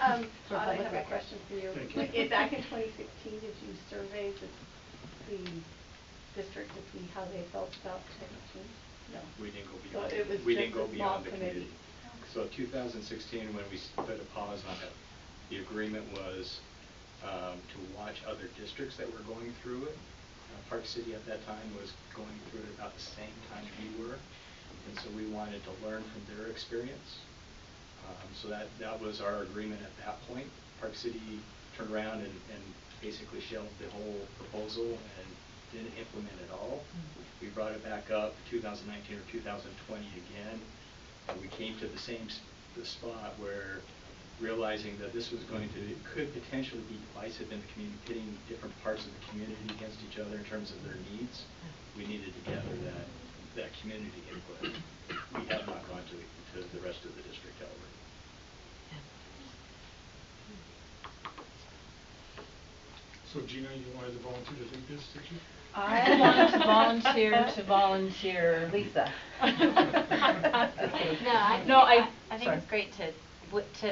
All right. For Todd, I public have a record. question for you. Thank you. Back in 2016, did you survey the district to see how they felt about Title change? No. We didn't go So beyond, it was we just didn't go a small beyond the committee. community. So 2016, when we put a pause on it, the agreement was to watch other districts that were going through it. Park City at that time was going through it about the same time we were, and so we wanted to learn from their experience. So that was our agreement at that point. Park City turned around and basically shelved the whole proposal and didn't implement it all. We brought it back up 2019 or 2020 again, and we came to the spot where, realizing that this was could potentially be divisive in the community, pitting different parts of the community against each other in terms of their needs, we needed to gather that community input. We have not gone to the rest of the district, however. So Gina, you wanted to volunteer to lead this, did you? I wanted to volunteer Lisa. I think it's great to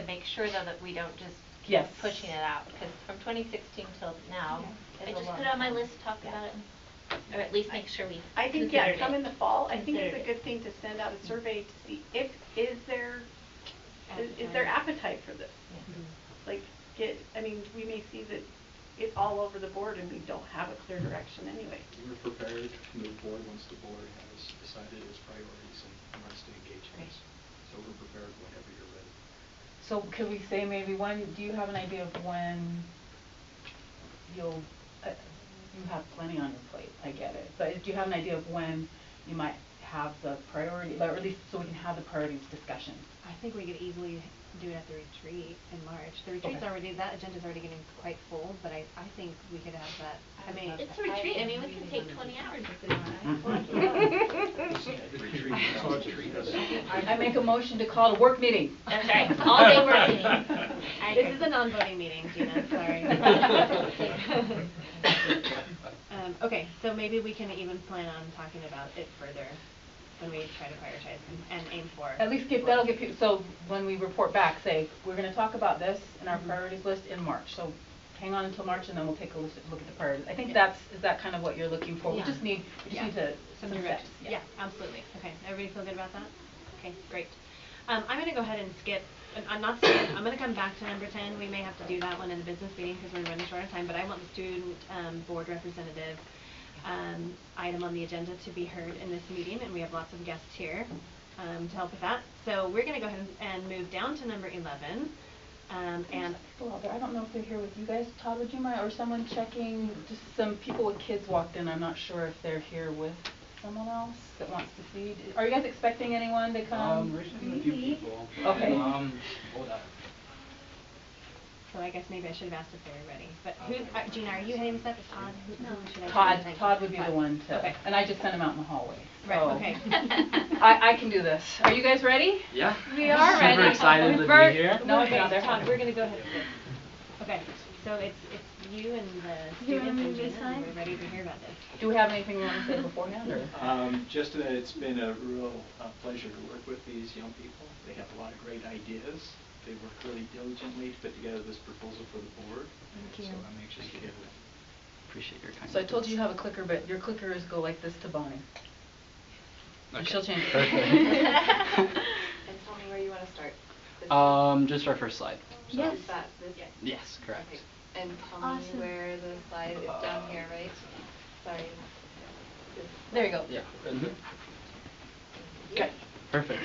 make sure though that we don't just keep Yes. pushing it out, because from 2016 till now. I is a just long put it on my time. list to talk about it, or at least make sure we I think, considered come it. in the fall, I think it's Considered a good thing to send out a survey to see is there appetite for this? Like, we may see that it's all over the board and we don't have a clear direction anyway. We're prepared to move forward once the board has decided its priorities and wants to engage in this. So we're prepared whenever you're ready. So could we say maybe do you have an idea of when you have plenty on your plate, I get it, but do you have an idea of when you might have the priority, or at least so we can have the priorities discussion? I think we could easily do it at the retreat in March. The retreat's that agenda's already getting quite full, but I think we could have that. It's a retreat, we can take 20 hours if we want. I make a motion to call a work meeting. That's right, all-day work meeting. This is a non-voting meeting, Gina, sorry. Okay. maybe we can even plan on talking about it further when we try to prioritize and aim for. At least that'll give people, so when we report back, say, we're gonna talk about this in our priorities list in March. So hang on until March and then we'll take a look at the priorities. I think is that kind of what you're looking for? Yeah. We just need to, some steps. direction. Yeah, absolutely. Okay, everybody feel good about that? Okay, great. I'm gonna go ahead and skip, not skip, I'm gonna come back to number 10. We may have to do that one in the business meeting because we're running short on time, but I want the student board representative item on the agenda to be heard in this meeting, and we have lots of guests here to help with that. So we're gonna go ahead and move down to number 11. And people out there, I don't know if they're here with you guys. Todd, would you mind, or someone checking, just some people with kids walked in. I'm not sure if they're here with someone else that wants to see. Are you guys expecting anyone to come? We're expecting a few people. Okay. Hold up. so I guess maybe I should have asked if they were ready. But who, Gina, are you heading this up? Is Todd? Who should I Todd would be the one to, okay. and I just sent him out in the hallway. Right, so okay. I can do this. Are you guys ready? Yeah. We are ready. Super excited to be here. No, okay, no, they're Todd, we're gonna go ahead and sit. Okay, so it's you and the students and Gina, and we're ready to hear about this. Do we have anything you want to say beforehand, or? Just that it's been a real pleasure to work with these young people. They have a lot of great ideas. They work really diligently to put together this proposal for the board. Thank you. So I'm anxious to get it. Appreciate your kind. So I told you you have a clicker, but your clickers go like this to Bonnie. Okay. And she'll change it. Perfect. And tell me where you want to start. Just our first slide. So Yes. is that this? Yes, correct. Okay. And tell Awesome. me where the slide is down here, right? Sorry. There you go. Yeah. Okay. Perfect.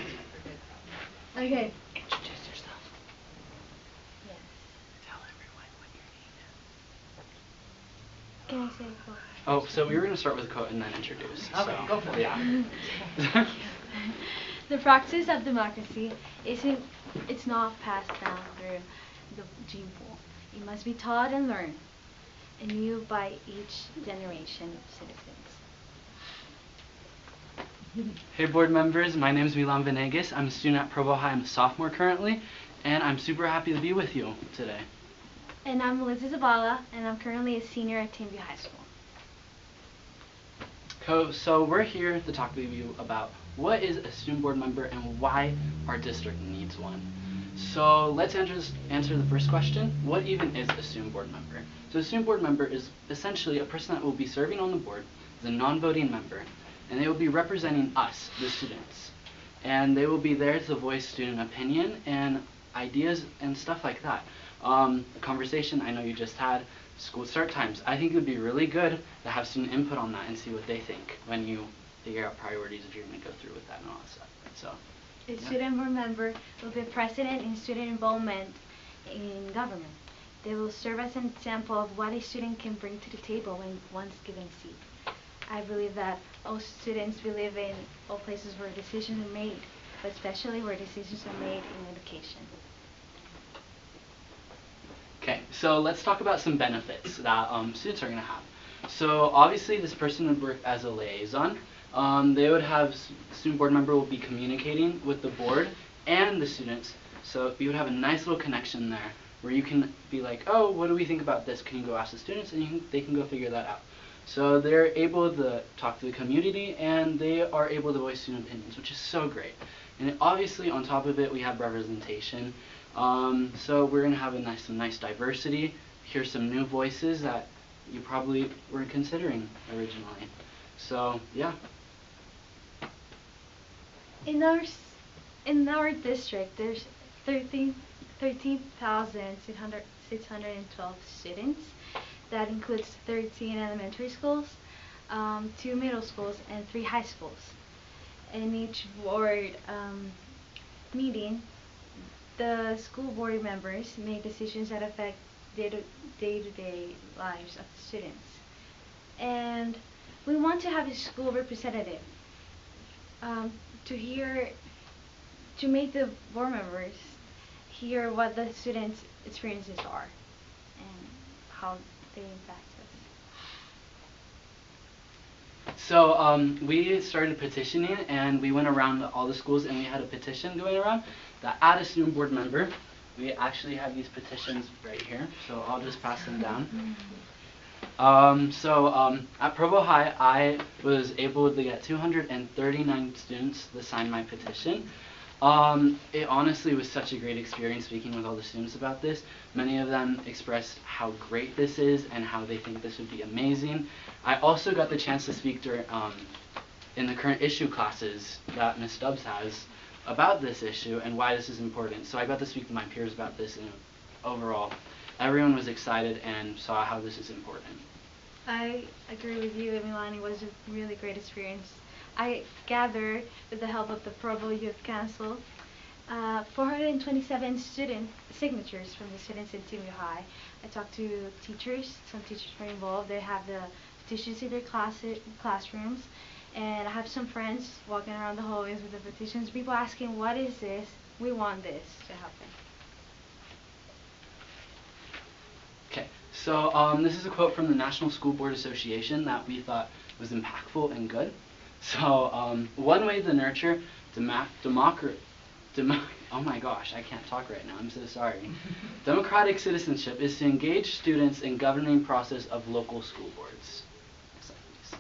Okay. Introduce yourself. Yes. Tell everyone what your name is. Can I say a quote? Oh, so we were going to start with a quote and then introduce. Okay, so, go for it. Yeah. The practice of democracy it's not passed down through the gene pool. It must be taught and learned anew by each generation of citizens. Hey board members, my name is Milan Venegas. I'm a student at Provo High. I'm a sophomore currently, and I'm super happy to be with you today. And I'm Melissa Zabala, and I'm currently a senior at Tameview High School. So we're here to talk with you about what is a student board member and why our district needs one. So let's answer the first question. What even is a student board member? So a student board member is essentially a person that will be serving on the board as a non-voting member, and they will be representing us, the students. And they will be there to voice student opinion and ideas and stuff like that. A conversation I know you just had, school start times. I think it would be really good to have student input on that and see what they think when you figure out priorities if you're going to go through with that and all that stuff. So, A student board member will be president in student involvement in government. They will serve as an example of what a student can bring to the table when one's given a seat. I believe that all students we live in all places where decisions are made, but especially where decisions are made in education. okay, so let's talk about some benefits that students are going to have. So obviously this person would work as a liaison. They would have, student board member will be communicating with the board and the students. So you would have a nice little connection there where you can be like, oh, what do we think about this? Can you go ask the students? And they can go figure that out. So they're able to talk to the community and they are able to voice student opinions, which is so great. And obviously on top of it, we have representation. So we're going to have some nice diversity. Here's some new voices that you probably weren't considering originally. So, yeah. In our district, there's 13,612 students. That includes 13 elementary schools, 2 middle schools, and 3 high schools. In each board meeting, the school board members make decisions that affect day-to-day lives of the students. And we want to have a school representative to make the board members hear what the students' experiences are and how they impact us. So we started petitioning and we went around to all the schools and we had a petition going around that add a student board member. We actually have these petitions right here, so I'll just pass them down. At Provo High, I was able to get 239 students to sign my petition. It honestly was such a great experience speaking with all the students about this. Many of them expressed how great this is and how they think this would be amazing. I also got the chance to speak during, in the current issue classes that Ms. Stubbs has about this issue and why this is important. So I got to speak to my peers about this, and overall, everyone was excited and saw how this is important. I agree with you, Milani. It was a really great experience. I gathered, with the help of the Provo Youth Council, 427 student signatures from the students in Timio High. I talked to teachers. Some teachers were involved. They have the petitions in their classrooms. And I have some friends walking around the hallways with the petitions. People asking, what is this? We want this to happen. Okay, so this is a quote from the National School Board Association that we thought was impactful and good. So one way to nurture oh my gosh, I can't talk right now, I'm so sorry. Democratic citizenship is to engage students in governing process of local school boards. Next slide, please.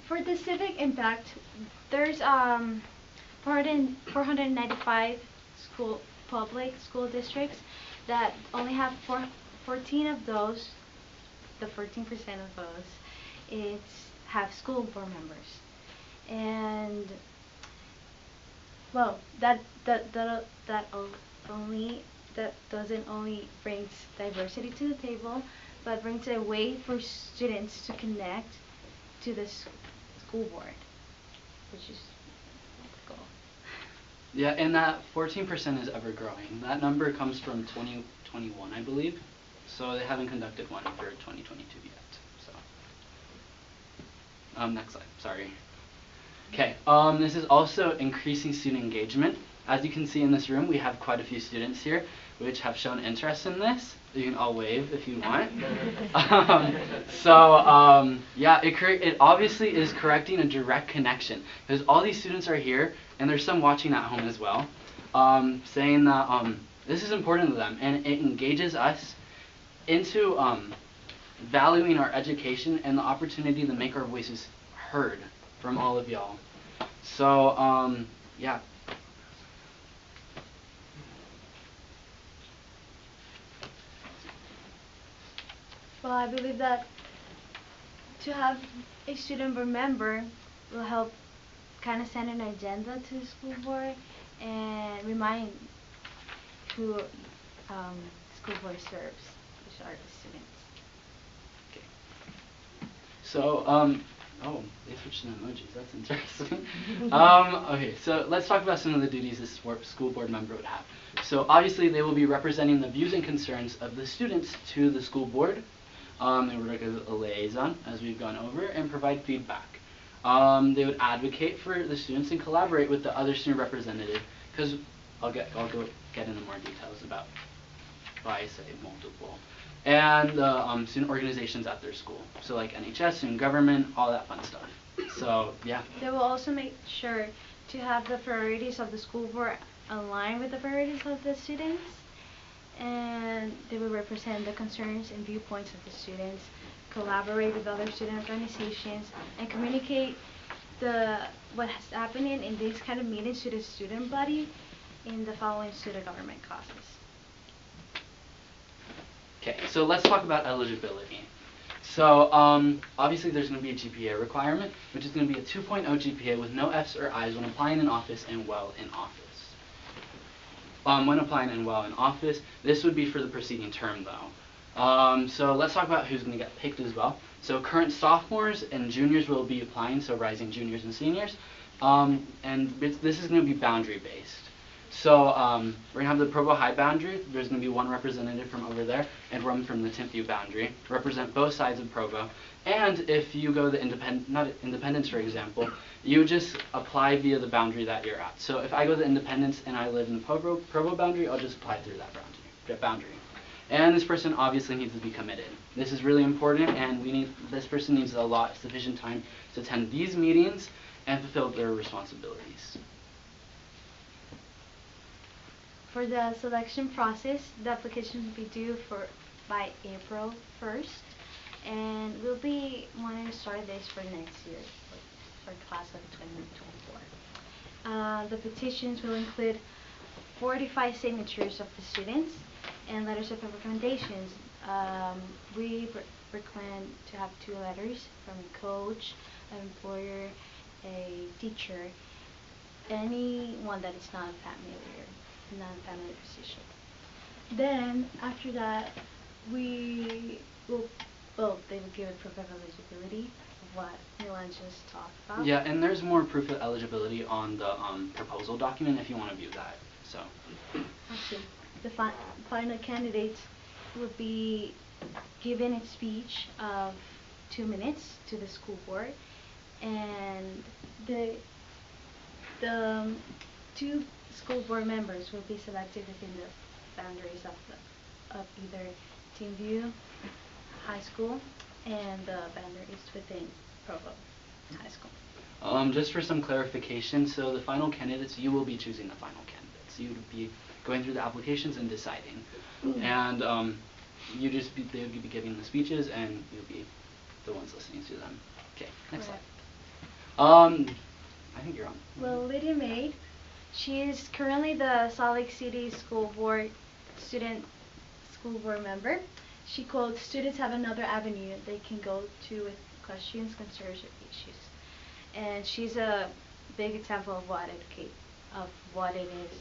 For the civic impact, there's 495 public school districts that only have 14 of those, the 14% of those, have school board members. And well, that doesn't only brings diversity to the table, but brings a way for students to connect to the school board, which is the goal. Yeah, and that 14% is ever growing. That number comes from 2021, I believe. So they haven't conducted one for 2022 yet. So, next slide. Sorry. Okay. This is also increasing student engagement. As you can see in this room, we have quite a few students here which have shown interest in this. You can all wave if you want. Yeah, it obviously is correcting a direct connection, because all these students are here, and there's some watching at home as well, saying that this is important to them, and it engages us into valuing our education and the opportunity to make our voices heard from all of y'all. So, yeah. Well, I believe that to have a student board member will help kind of set an agenda to the school board and remind who school board serves, which are the students. Okay. So, oh, they switched to emojis. That's interesting. Okay, so let's talk about some of the duties this school board member would have. So obviously they will be representing the views and concerns of the students to the school board. They would work as a liaison, as we've gone over, and provide feedback. They would advocate for the students and collaborate with the other student representative, because I'll go get into more details about why I say multiple. And student organizations at their school. So like NHS, student government, all that fun stuff. So, yeah. They will also make sure to have the priorities of the school board align with the priorities of the students. And they will represent the concerns and viewpoints of the students, collaborate with other student organizations, and communicate what's happening in these kind of meetings to the student body in the following student government classes. Okay, so let's talk about eligibility. So obviously there's going to be a GPA requirement, which is going to be a 2.0 GPA with no F's or I's when applying in office and while in office. When applying and while in office, this would be for the preceding term though. So let's talk about who's going to get picked as well. So current sophomores and juniors will be applying, so rising juniors and seniors. And this is going to be boundary based. So we're going to have the Provo High boundary. There's going to be one representative from over there and one from the Timpview boundary to represent both sides of Provo. And if you go the Independence, for example, you just apply via the boundary that you're at. So if I go to Independence and I live in the Provo boundary, I'll just apply through that boundary. And this person obviously needs to be committed. This is really important, and this person needs sufficient time to attend these meetings and fulfill their responsibilities. For the selection process, the application will be due by April 1st, and we'll be wanting to start this for next year, for class of 2024. The petitions will include 45 signatures of the students and letters of recommendations. We recommend to have 2 letters from a coach, an employer, a teacher, anyone that is not a non-family position. Then after that, they will give a proof of eligibility of what Milan just talked about. Yeah, and there's more proof of eligibility on the proposal document if you want to view that. So. Actually, the final candidates will be given a speech of 2 minutes to the school board, and the 2 school board members will be selected within the boundaries of either Teamview High School and the boundaries within Provo High School. Just for some clarification, so the final candidates, you will be choosing the final candidates. You would be going through the applications and deciding. And they would be giving the speeches, and you'll be the ones listening to them. Okay, next slide. I think you're on. Well, Lydia Maid, she is currently the Salt Lake City School Board member. She quotes, "Students have another avenue they can go to with questions, concerns, or issues." And she's a big example of what it is,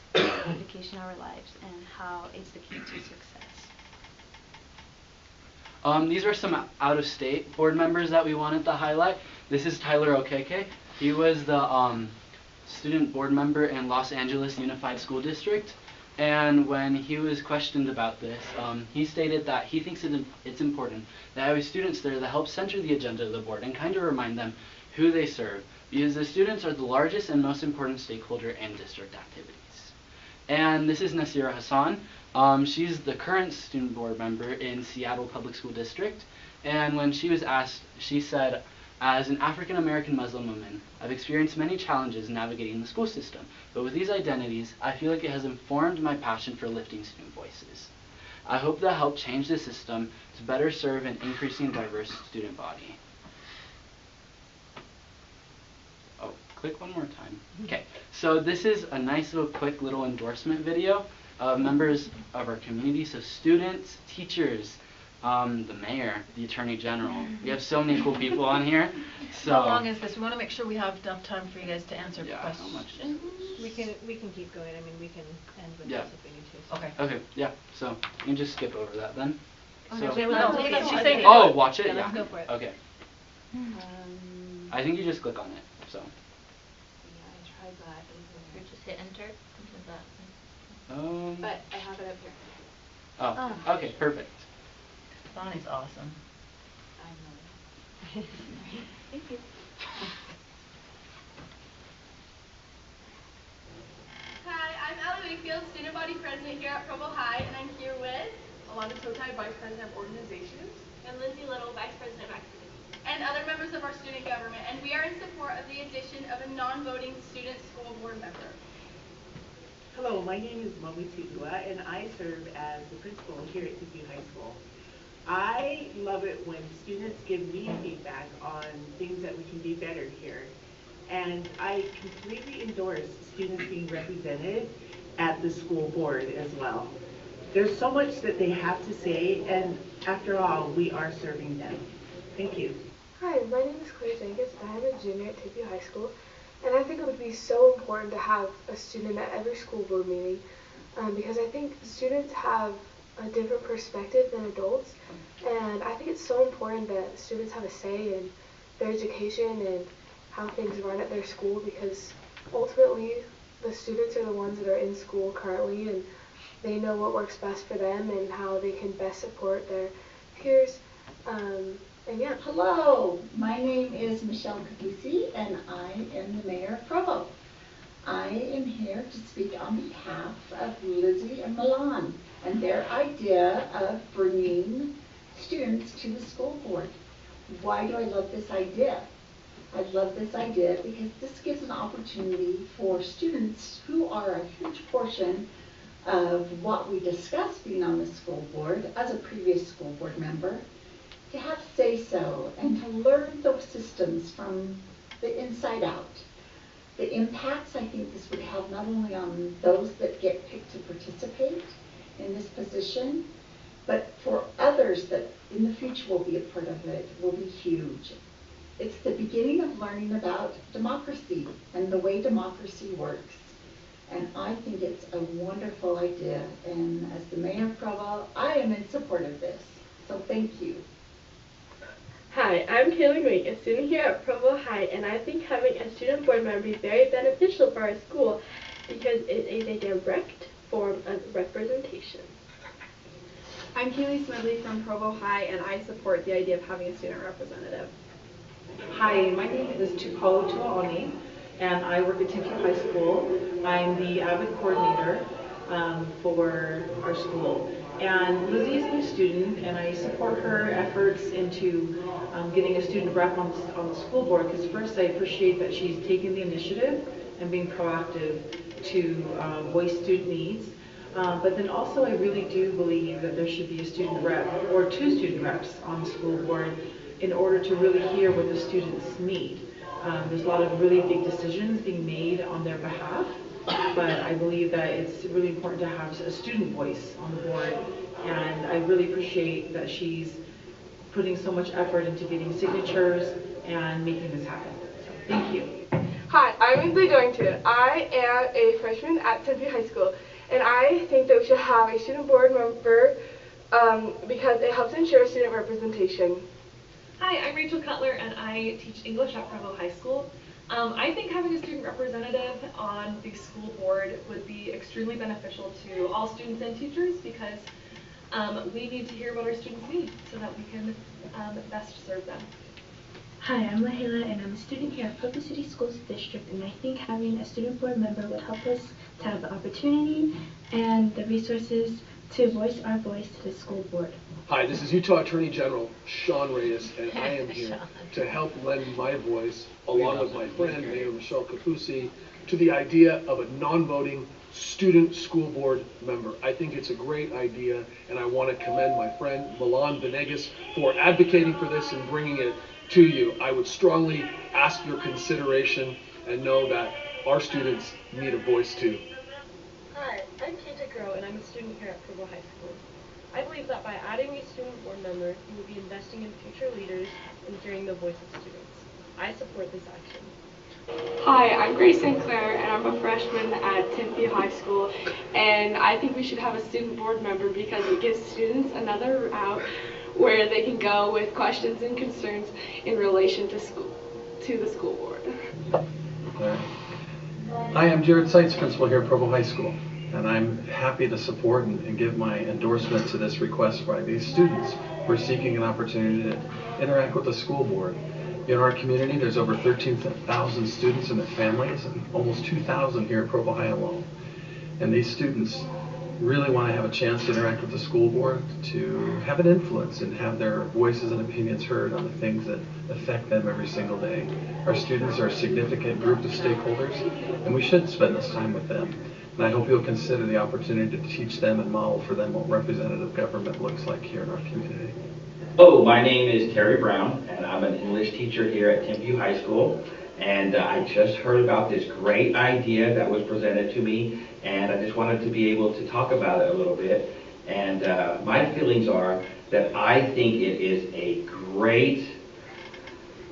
education in our lives, and how it's the key to success. These are some out-of-state board members that we wanted to highlight. This is Tyler Okeke. He was the student board member in Los Angeles Unified School District. And when he was questioned about this, he stated that he thinks it's important that have students there that help center the agenda of the board and kind of remind them who they serve, because the students are the largest and most important stakeholder in district activities. And this is Nasira Hassan. She's the current student board member in Seattle Public School District. And when she was asked, she said, "As an African American Muslim woman, I've experienced many challenges navigating the school system, but with these identities, I feel like it has informed my passion for lifting student voices. I hope that helped change the system to better serve an increasing diverse student body." Oh, click one more time. Okay, so this is a nice little quick little endorsement video of members of our community, so students, teachers, the mayor, the attorney general. We have so many cool people on here. So how long is this? We want to make sure we have enough time for you guys to answer questions. How much? We can keep going. I mean, we can end with this if we need to. So. Okay. Okay. Yeah. So you can just skip over that then. Oh, so, she's saying watch it. Yeah, Yeah. let's go for it. Okay. I think you just click on it. So. Yeah, I tried that. Or just hit enter. Something like that. But I have it up here. Oh. Okay. Perfect. Bonnie's awesome. I know. Thank you. Hi, I'm Allie Wakefield, Student Body President here at Provo High, and I'm here with Alana Totai, Vice President of Organizations, and Lindsay Little, Vice President of Activities, and other members of our student government, and we are in support of the addition of a non-voting student school board member. Hello, my name is Mami Tigua, and I serve as the principal here at Teamview High School. I love it when students give me feedback on things that we can do better here. And I completely endorse students being represented at the school board as well. There's so much that they have to say, and after all, we are serving them. Thank you. Hi, my name is Claire Jenkins. I am a junior at Teamview High School, and I think it would be so important to have a student at every school board meeting because I think students have a different perspective than adults, and I think it's so important that students have a say in their education and how things run at their school, because ultimately the students are the ones that are in school currently, and they know what works best for them and how they can best support their peers. And yeah. Hello, my name is Michelle Capusi, and I am the mayor of Provo. I am here to speak on behalf of Lizzie and Milan and their idea of bringing students to the school board. Why do I love this idea? I love this idea because this gives an opportunity for students who are a huge portion of what we discuss being on the school board as a previous school board member, to have say-so and to learn those systems from the inside out. The impacts I think this would have not only on those that get picked to participate in this position, but for others that in the future will be a part of it will be huge. It's the beginning of learning about democracy and the way democracy works. And I think it's a wonderful idea. And as the Mayor of Provo, I am in support of this. So thank you. Hi, I'm Kaylee Mink, a student here at Provo High, and I think having a student board member is very beneficial for our school because it is a direct form of representation. I'm Kaylee Smedley from Provo High, and I support the idea of having a student representative. Hi, my name is Tupalo Tuaoni, and I work at Tinker High School. I'm the AVID coordinator for our school. And Lizzie is a new student, and I support her efforts into getting a student rep on the school board, because first I appreciate that she's taking the initiative and being proactive to voice student needs. But then also I really do believe that there should be a student rep or two student reps on the school board in order to really hear what the students need. There's a lot of really big decisions being made on their behalf, but I believe that it's really important to have a student voice on the board, and I really appreciate that she's putting so much effort into getting signatures and making this happen. So, thank you. Hi, I'm Lindsay Doington. I am a freshman at Tempe High School, and I think that we should have a student board member because it helps ensure student representation. Hi, I'm Rachel Cutler, and I teach English at Provo High School. I think having a student representative on the school board would be extremely beneficial to all students and teachers because we need to hear what our students need so that we can best serve them. Hi, I'm Lahela, and I'm a student here at Provo City Schools District, and I think having a student board member would help us to have the opportunity and the resources to voice our voice to the school board. Hi, this is Utah Attorney General Sean Reyes, and I am here to help lend my voice, along with my friend Mayor Michelle Capusi, to the idea of a non-voting student school board member. I think it's a great idea, and I want to commend my friend Milan Venegas for advocating for this and bringing it to you. I would strongly ask your consideration and know that our students need a voice too. Hi, I'm Keita Crow, and I'm a student here at Provo High School. I believe that by adding a student board member, you will be investing in future leaders and hearing the voice of students. I support this action. Hi, I'm Grace Sinclair, and I'm a freshman at Tempe High School, and I think we should have a student board member because it gives students another route where they can go with questions and concerns in relation to the school board. Hi, I'm Jared Seitz, principal here at Provo High School, and I'm happy to support and give my endorsement to this request by these students who are seeking an opportunity to interact with the school board. In our community, there's over 13,000 students and their families, and almost 2,000 here at Provo High alone. And these students really want to have a chance to interact with the school board, to have an influence and have their voices and opinions heard on the things that affect them every single day. Our students are a significant group of stakeholders, and we should spend this time with them. And I hope you'll consider the opportunity to teach them and model for them what representative government looks like here in our community. Hello, my name is Terry Brown, and I'm an English teacher here at Tempe High School. And I just heard about this great idea that was presented to me, and I just wanted to be able to talk about it a little bit. And my feelings are that I think it is a great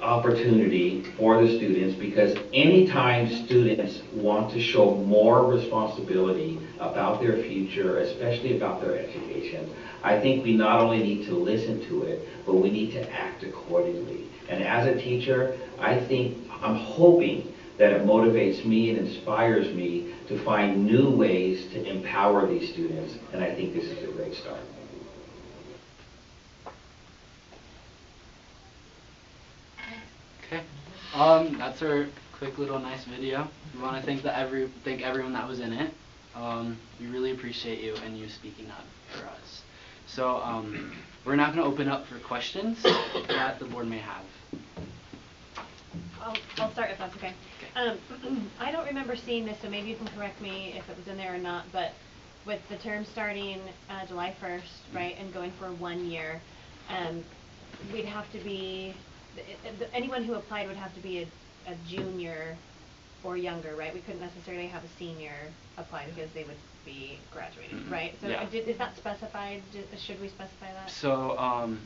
opportunity for the students, because anytime students want to show more responsibility about their future, especially about their education, I think we not only need to listen to it, but we need to act accordingly. And as a teacher, I'm hoping that it motivates me and inspires me to find new ways to empower these students, and I think this is a great start. Okay, that's our quick little nice video. We want to thank everyone that was in it. We really appreciate you and you speaking up for us. So we're now going to open up for questions that the board may have. I'll start if that's okay. I don't remember seeing this, so maybe you can correct me if it was in there or not, but with the term starting July 1st, right, and going for 1 year, we'd have to be, anyone who applied would have to be a junior or younger, right? We couldn't necessarily have a senior apply because they would be graduating, right? So Yeah. is that specified? Should we specify that? So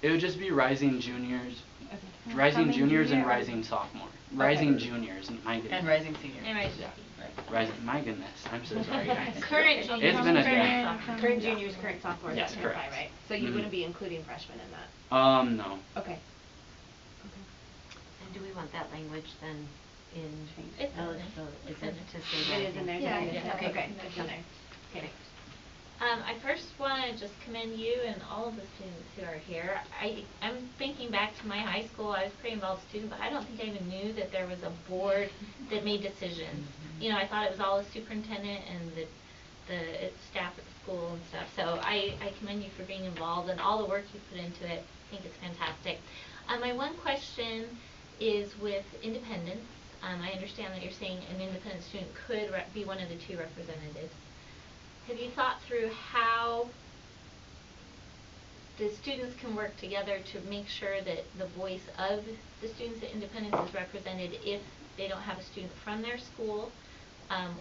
it would just be rising juniors, Okay. rising Coming juniors and junior or- rising sophomore. Rising juniors, my goodness. And rising seniors. And rising Yeah. seniors. Rising, my goodness, I'm so sorry guys. Current It's juniors, been a day. current juniors, current sophomores Yes, can apply, correct. right? So you Mhm. wouldn't be including freshmen in that? No. Okay. And do we want that language then in It's eligibility? Is it to say It that? is in there. Yeah, today. yeah. Okay, it's in there. Okay. I first want to just commend you and all of the students who are here. I'm thinking back to my high school. I was a pretty involved student, but I don't think I even knew that there was a board that made decisions. You know, I thought it was all the superintendent and the staff at the school and stuff. So I commend you for being involved and all the work you put into it. I think it's fantastic. My one question is with independence. I understand that you're saying an independent student could be one of the two representatives. Have you thought through how the students can work together to make sure that the voice of the students at Independence is represented if they don't have a student from their school,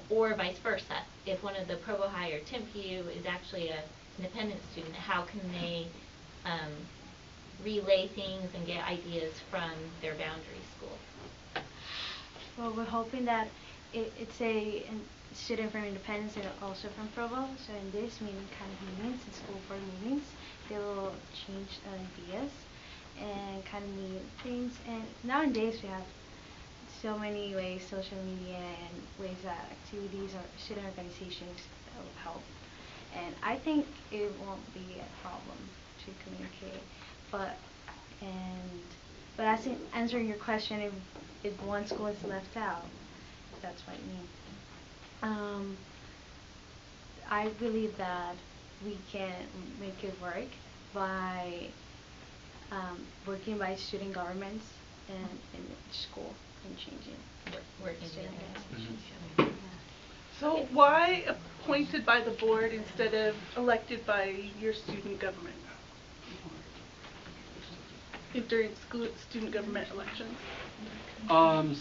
or vice versa? If one of the Provo High or Timpview is actually an independent student, how can they relay things and get ideas from their boundary school? Well, we're hoping that it's a student from Independence and also from Provo. So in this meeting, kind of meetings, and school board meetings, they will change ideas and kind of meet things. And nowadays we have so many ways, social media and ways that activities or student organizations that will help. And I think it won't be a problem to communicate. But as in answering your question, if one school is left out, that's what you mean. I believe that we can make it work by working by student governments and in school and changing working student together. organizations. So why appointed by the board instead of elected by your student government? During student government elections?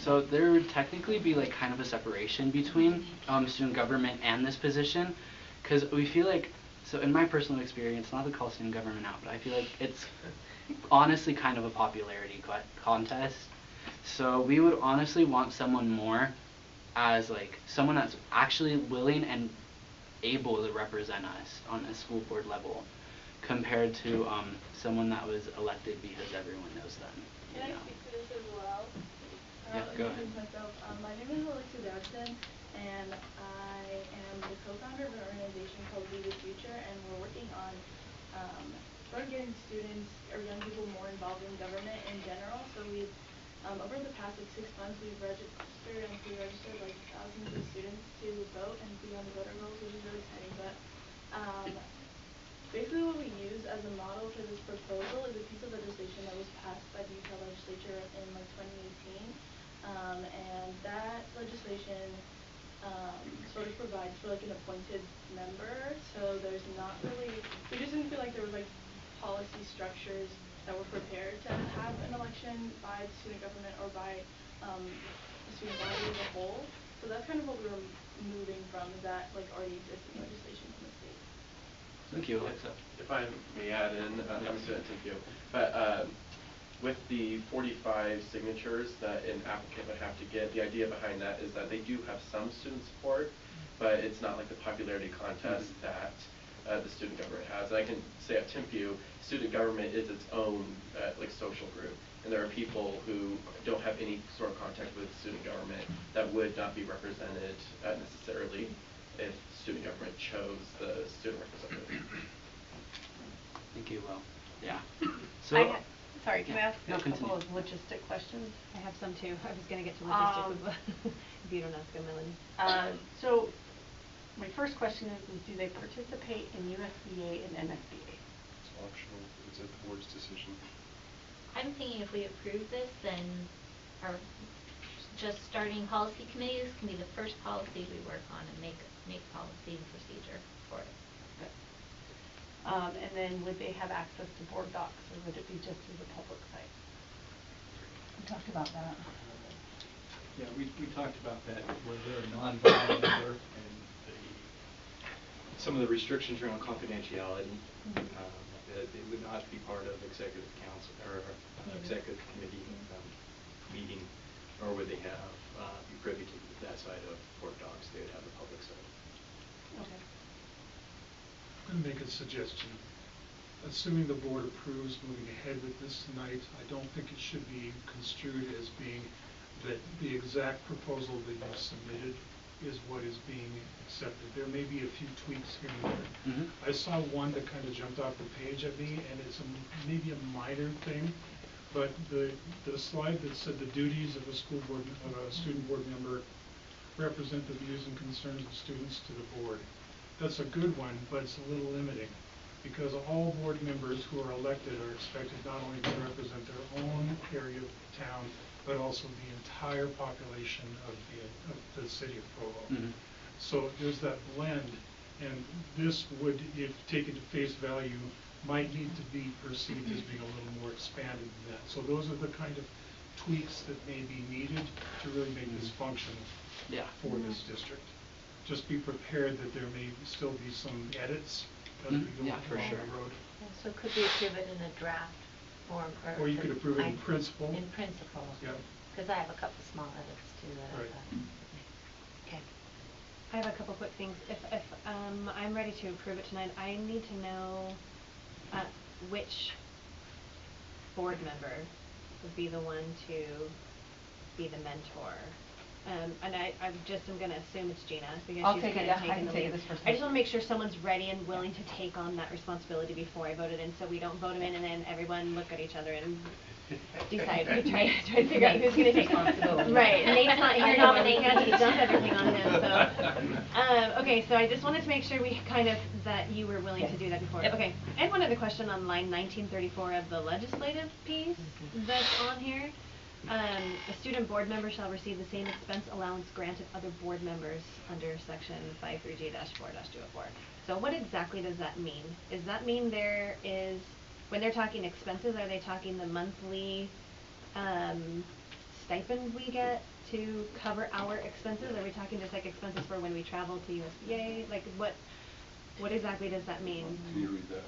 So there would technically be like kind of a separation between student government and this position, because we feel like, so in my personal experience, not to call student government out, but I feel like it's honestly kind of a popularity contest. So we would honestly want someone more as like someone that's actually willing and able to represent us on a school board level, compared to someone that was elected because everyone knows them. Can I speak to this as well? Yeah, go ahead. Myself. My name is Alexia Jackson, and I am the co-founder of an organization called Be the Future, and we're working on sort of getting students or young people more involved in government in general. So we've, over the past 6 months, we've registered like thousands of students to vote and be on the voter rolls, which is really exciting. But basically what we use as a model for this proposal is a piece of legislation that was passed by the Utah legislature in like 2018. And that legislation sort of provides for like an appointed member. So there's not really, we just didn't feel like there was like policy structures that were prepared to have an election by the student government or by the student body as a whole. So that's kind of what we were moving from, is that like already existing legislation in the state. Thank you, Alexa. If I may add in, I'm a student, thank you. But with the 45 signatures that an applicant would have to get, the idea behind that is that they do have some student support, but it's not like the popularity contest that the student government has. And I can say at Timpview, student government is its own like social group. And there are people who don't have any sort of contact with student government that would not be represented necessarily if student government chose the student representative. Thank you, Will. Yeah. So, Sorry, can I ask no, a couple continue. of logistic questions? I have some too. I was going to get to logistics as well. If you don't ask them, Melanie. So my first question is do they participate in USBA and MSBA? It's optional. It's at the board's decision. I'm thinking if we approve this, then our just starting policy committees can be the first policy we work on and make policy and procedure. for it. Okay. And then would they have access to board docs, or would it be just through the public site? We talked about that. Yeah, we talked about that, where they're a non-voting member, and some of the restrictions around confidentiality, that they would not be part of executive council, or executive committee meeting, nor would they have, be privy to that side of board docs. They would have the public side. Okay. I'm going to make a suggestion. Assuming the board approves moving ahead with this tonight, I don't think it should be construed as being that the exact proposal that you've submitted is what is being accepted. There may be a few tweaks here and there. I saw one that kind of jumped off the page at me, and it's maybe a minor thing, but the slide that said the duties of a student board member represent the views and concerns of students to the board. That's a good one, but it's a little limiting, because all board members who are elected are expected not only to represent their own area of town, but also the entire population of the city of Provo. So there's that blend, and this would, if taken to face value, might need to be perceived as being a little more expanded than that. So those are the kind of tweaks that may be needed to really make this function for this district. Just be prepared that there may still be some edits as we go along the road. So could we approve it in a draft form? Or you could approve it in principle. In principle. Yeah. Because I have a couple small edits too that Right. Okay. I have a couple quick things. If I'm ready to approve it tonight, I need to know which board member would be the one to be the mentor. And I'm going to assume it's Gina, because I'll she's take kind it, of yeah, I taking can the take lead. it this first I just want to make sure someone's ready and willing to take on that responsibility before I vote it in, so we don't vote them in and then everyone look at each other and decide, try to figure out who's going to take responsibility. Right, and Nate's not here anymore, we can't just dump everything on him, so. Okay, so I just wanted to make sure we that you were willing to do that before. Yep. Okay, I had one other question on line 1934 of the legislative piece that's on here. A student board member shall receive the same expense allowance granted other board members under section 53G-4-204. So what exactly does that mean? Does that mean there is, when they're talking expenses, are they talking the monthly stipend we get to cover our expenses? Are we talking just like expenses for when we travel to USBA? Like what exactly does that mean? Can you read that?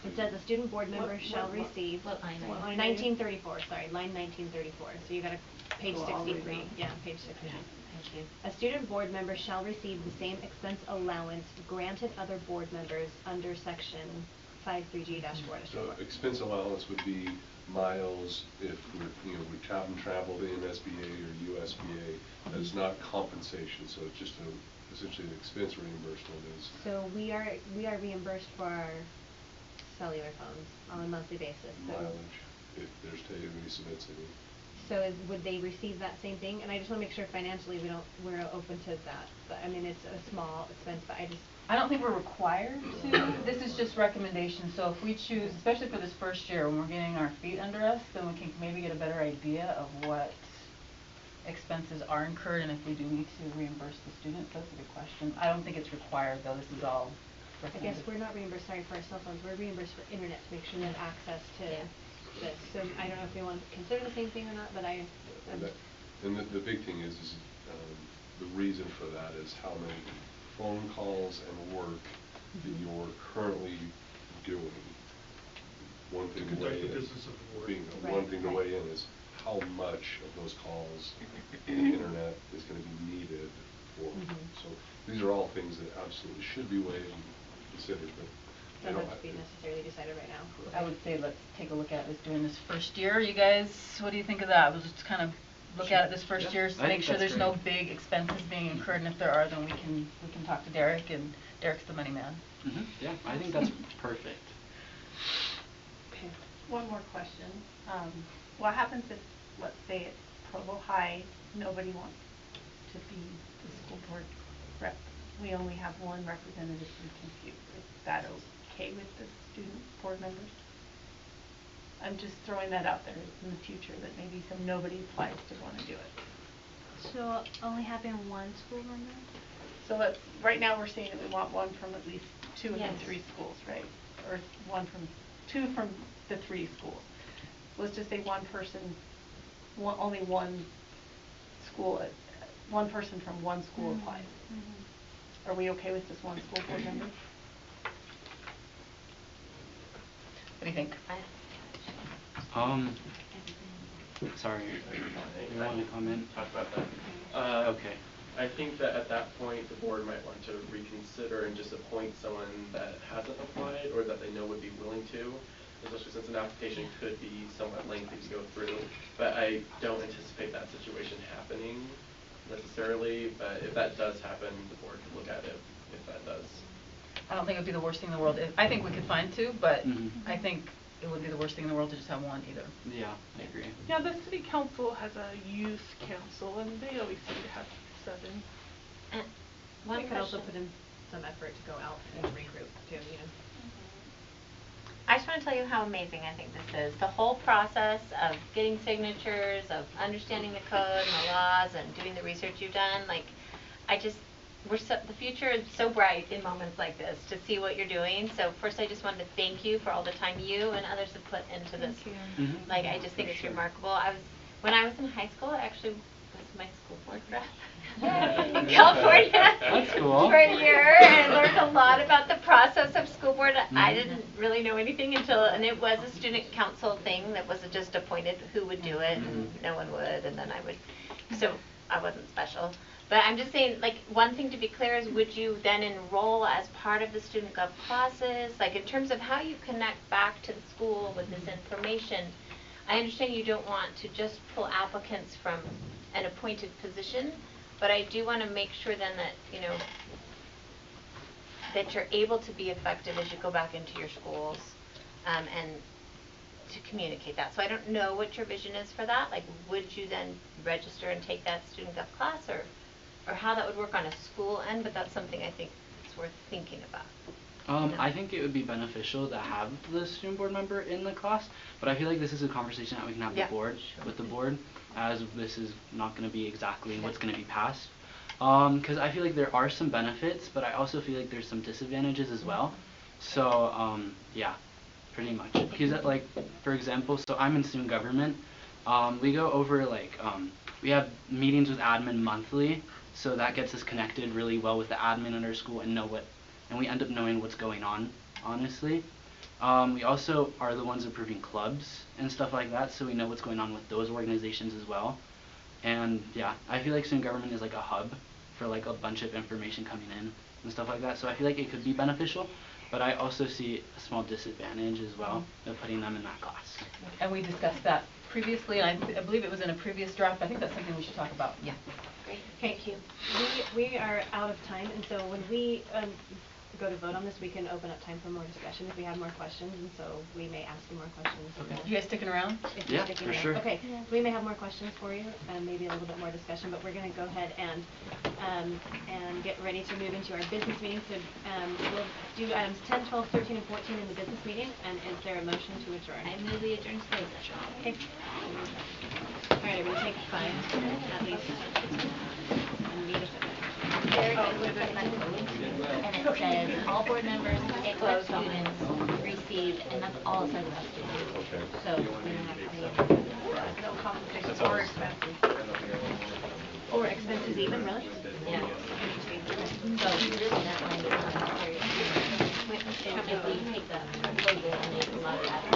It says a student board member shall receive, what line? 1934, sorry, line 1934. So you got a page 63. Yeah, page 63. Thank you. A student board member shall receive the same expense allowance granted other board members under section 53G-4-204. So expense allowance would be miles if we travel to NSBA or USBA. That's not compensation, so it's just essentially an expense reimbursement. So we are reimbursed for our cellular phones on a monthly basis. Mileage, if there's anybody submits any. So would they receive that same thing? And I just want to make sure financially we're open to that. But I mean, it's a small expense, but I don't think we're required to. This is just recommendation. So if we choose, especially for this first year when we're getting our feet under us, then we can maybe get a better idea of what expenses are incurred and if we do need to reimburse the students. That's a good question. I don't think it's required though. This is all recommended. I guess we're not reimbursed, sorry, for our cell phones. We're reimbursed for internet to make sure we have access to this. So I don't know if we want to consider the same thing or not, but And the big thing is the reason for that is how many phone calls and work that you're currently doing. One thing to weigh in, one thing to weigh in is how much of those calls the internet is going to be needed for. So these are all things that absolutely should be weighed and considered, but they don't don't have to be necessarily decided right now. I would say let's take a look at this during this first year. You guys, what do you think of that? We'll just kind of look at it this first year, make sure there's no big expenses being incurred, and if there are, then we can talk to Derek, and Derek's the money man. Yeah, I think that's perfect. Okay, one more question. What happens if, let's say it's Provo High, nobody wants to be the school board rep? We only have one representative from Compute. Is that okay with the student board members? I'm just throwing that out there in the future that maybe nobody applies to want to do it. So only having one school member? So it's, right now we're saying that we want one from at least 2 of Yes. the 3 schools, right? Or 2 from the 3 schools. Let's just say one person, only one school, one person from one school applies. Are we okay with just one school board member? What do you think? Sorry, you want to comment? Talk about that. Okay. I think that at that point, the board might want to reconsider and just appoint someone that hasn't applied or that they know would be willing to, especially since an application could be somewhat lengthy to go through. But I don't anticipate that situation happening necessarily, but if that does happen, the board could look at it if that does. I don't think it would be the worst thing in the world. I think we could find 2, but I think it would be the worst thing in the world to just have one either. Yeah, I agree. Yeah, the city council has a youth council, and they always seem to have 7. And We could also put in some effort to go out and regroup too, you know. I just want to tell you how amazing I think this is. The whole process of getting signatures, of understanding the code and the laws and doing the research you've done, like, the future is so bright in moments like this to see what you're doing. So first I just wanted to thank you for all the time you and others have put into this. Like, I just think it's remarkable. When I was in high school, I actually was my school board rep in California. That's cool. For a year, and I learned a lot about the process of school board. I didn't really know anything and it was a student council thing that was just appointed who would do it, and no one would, and then I would, so I wasn't special. But I'm just saying, like, one thing to be clear is, would you then enroll as part of the student gov process? Like, in terms of how you connect back to the school with this information, I understand you don't want to just pull applicants from an appointed position, but I do want to make sure then that, you know, that you're able to be effective as you go back into your schools, and to communicate that. So I don't know what your vision is for that. Like, would you then register and take that student gov class, or how that would work on a school end? But that's something I think it's worth thinking about. I think it would be beneficial to have the student board member in the class, but I feel like this is a conversation that we can have with the board, as this is not going to be exactly what's going to be passed. Because I feel like there are some benefits, but I also feel like there's some disadvantages as well. So, yeah, pretty much. Because, like, for example, so I'm in student government. We go over, like, we have meetings with admin monthly, so that gets us connected really well with the admin in our school and we end up knowing what's going on, honestly. We also are the ones approving clubs and stuff like that, so we know what's going on with those organizations as well. And yeah, I feel like student government is like a hub for like a bunch of information coming in and stuff like that, so I feel like it could be beneficial, but I also see a small disadvantage as well of putting them in that class. And we discussed that previously, and I believe it was in a previous draft. I think that's something we should talk about. Yeah. Great. Thank you. We are out of time, and so when we go to vote on this, we can open up time for more discussion if we have more questions, and so we may ask you more questions. Okay. You guys sticking around? If you're Yeah, sticking for around. sure. Okay, we may have more questions for you, and maybe a little bit more discussion, but we're going to go ahead and get ready to move into our business meeting. So we'll do items 10, 12, 13, and 14 in the business meeting, and is there a motion to adjourn? I move we adjourn today's session. Okay. All right, I'm going to take 5 minutes at least. And meet us at Very good. And it says all board members except students receive, and that's all it says about students. So we don't have to. No compensation That's or all. expenses. Or expenses even, really? Yeah. Interesting. So this deadline is not very, if we take the proposal and make a lot of that.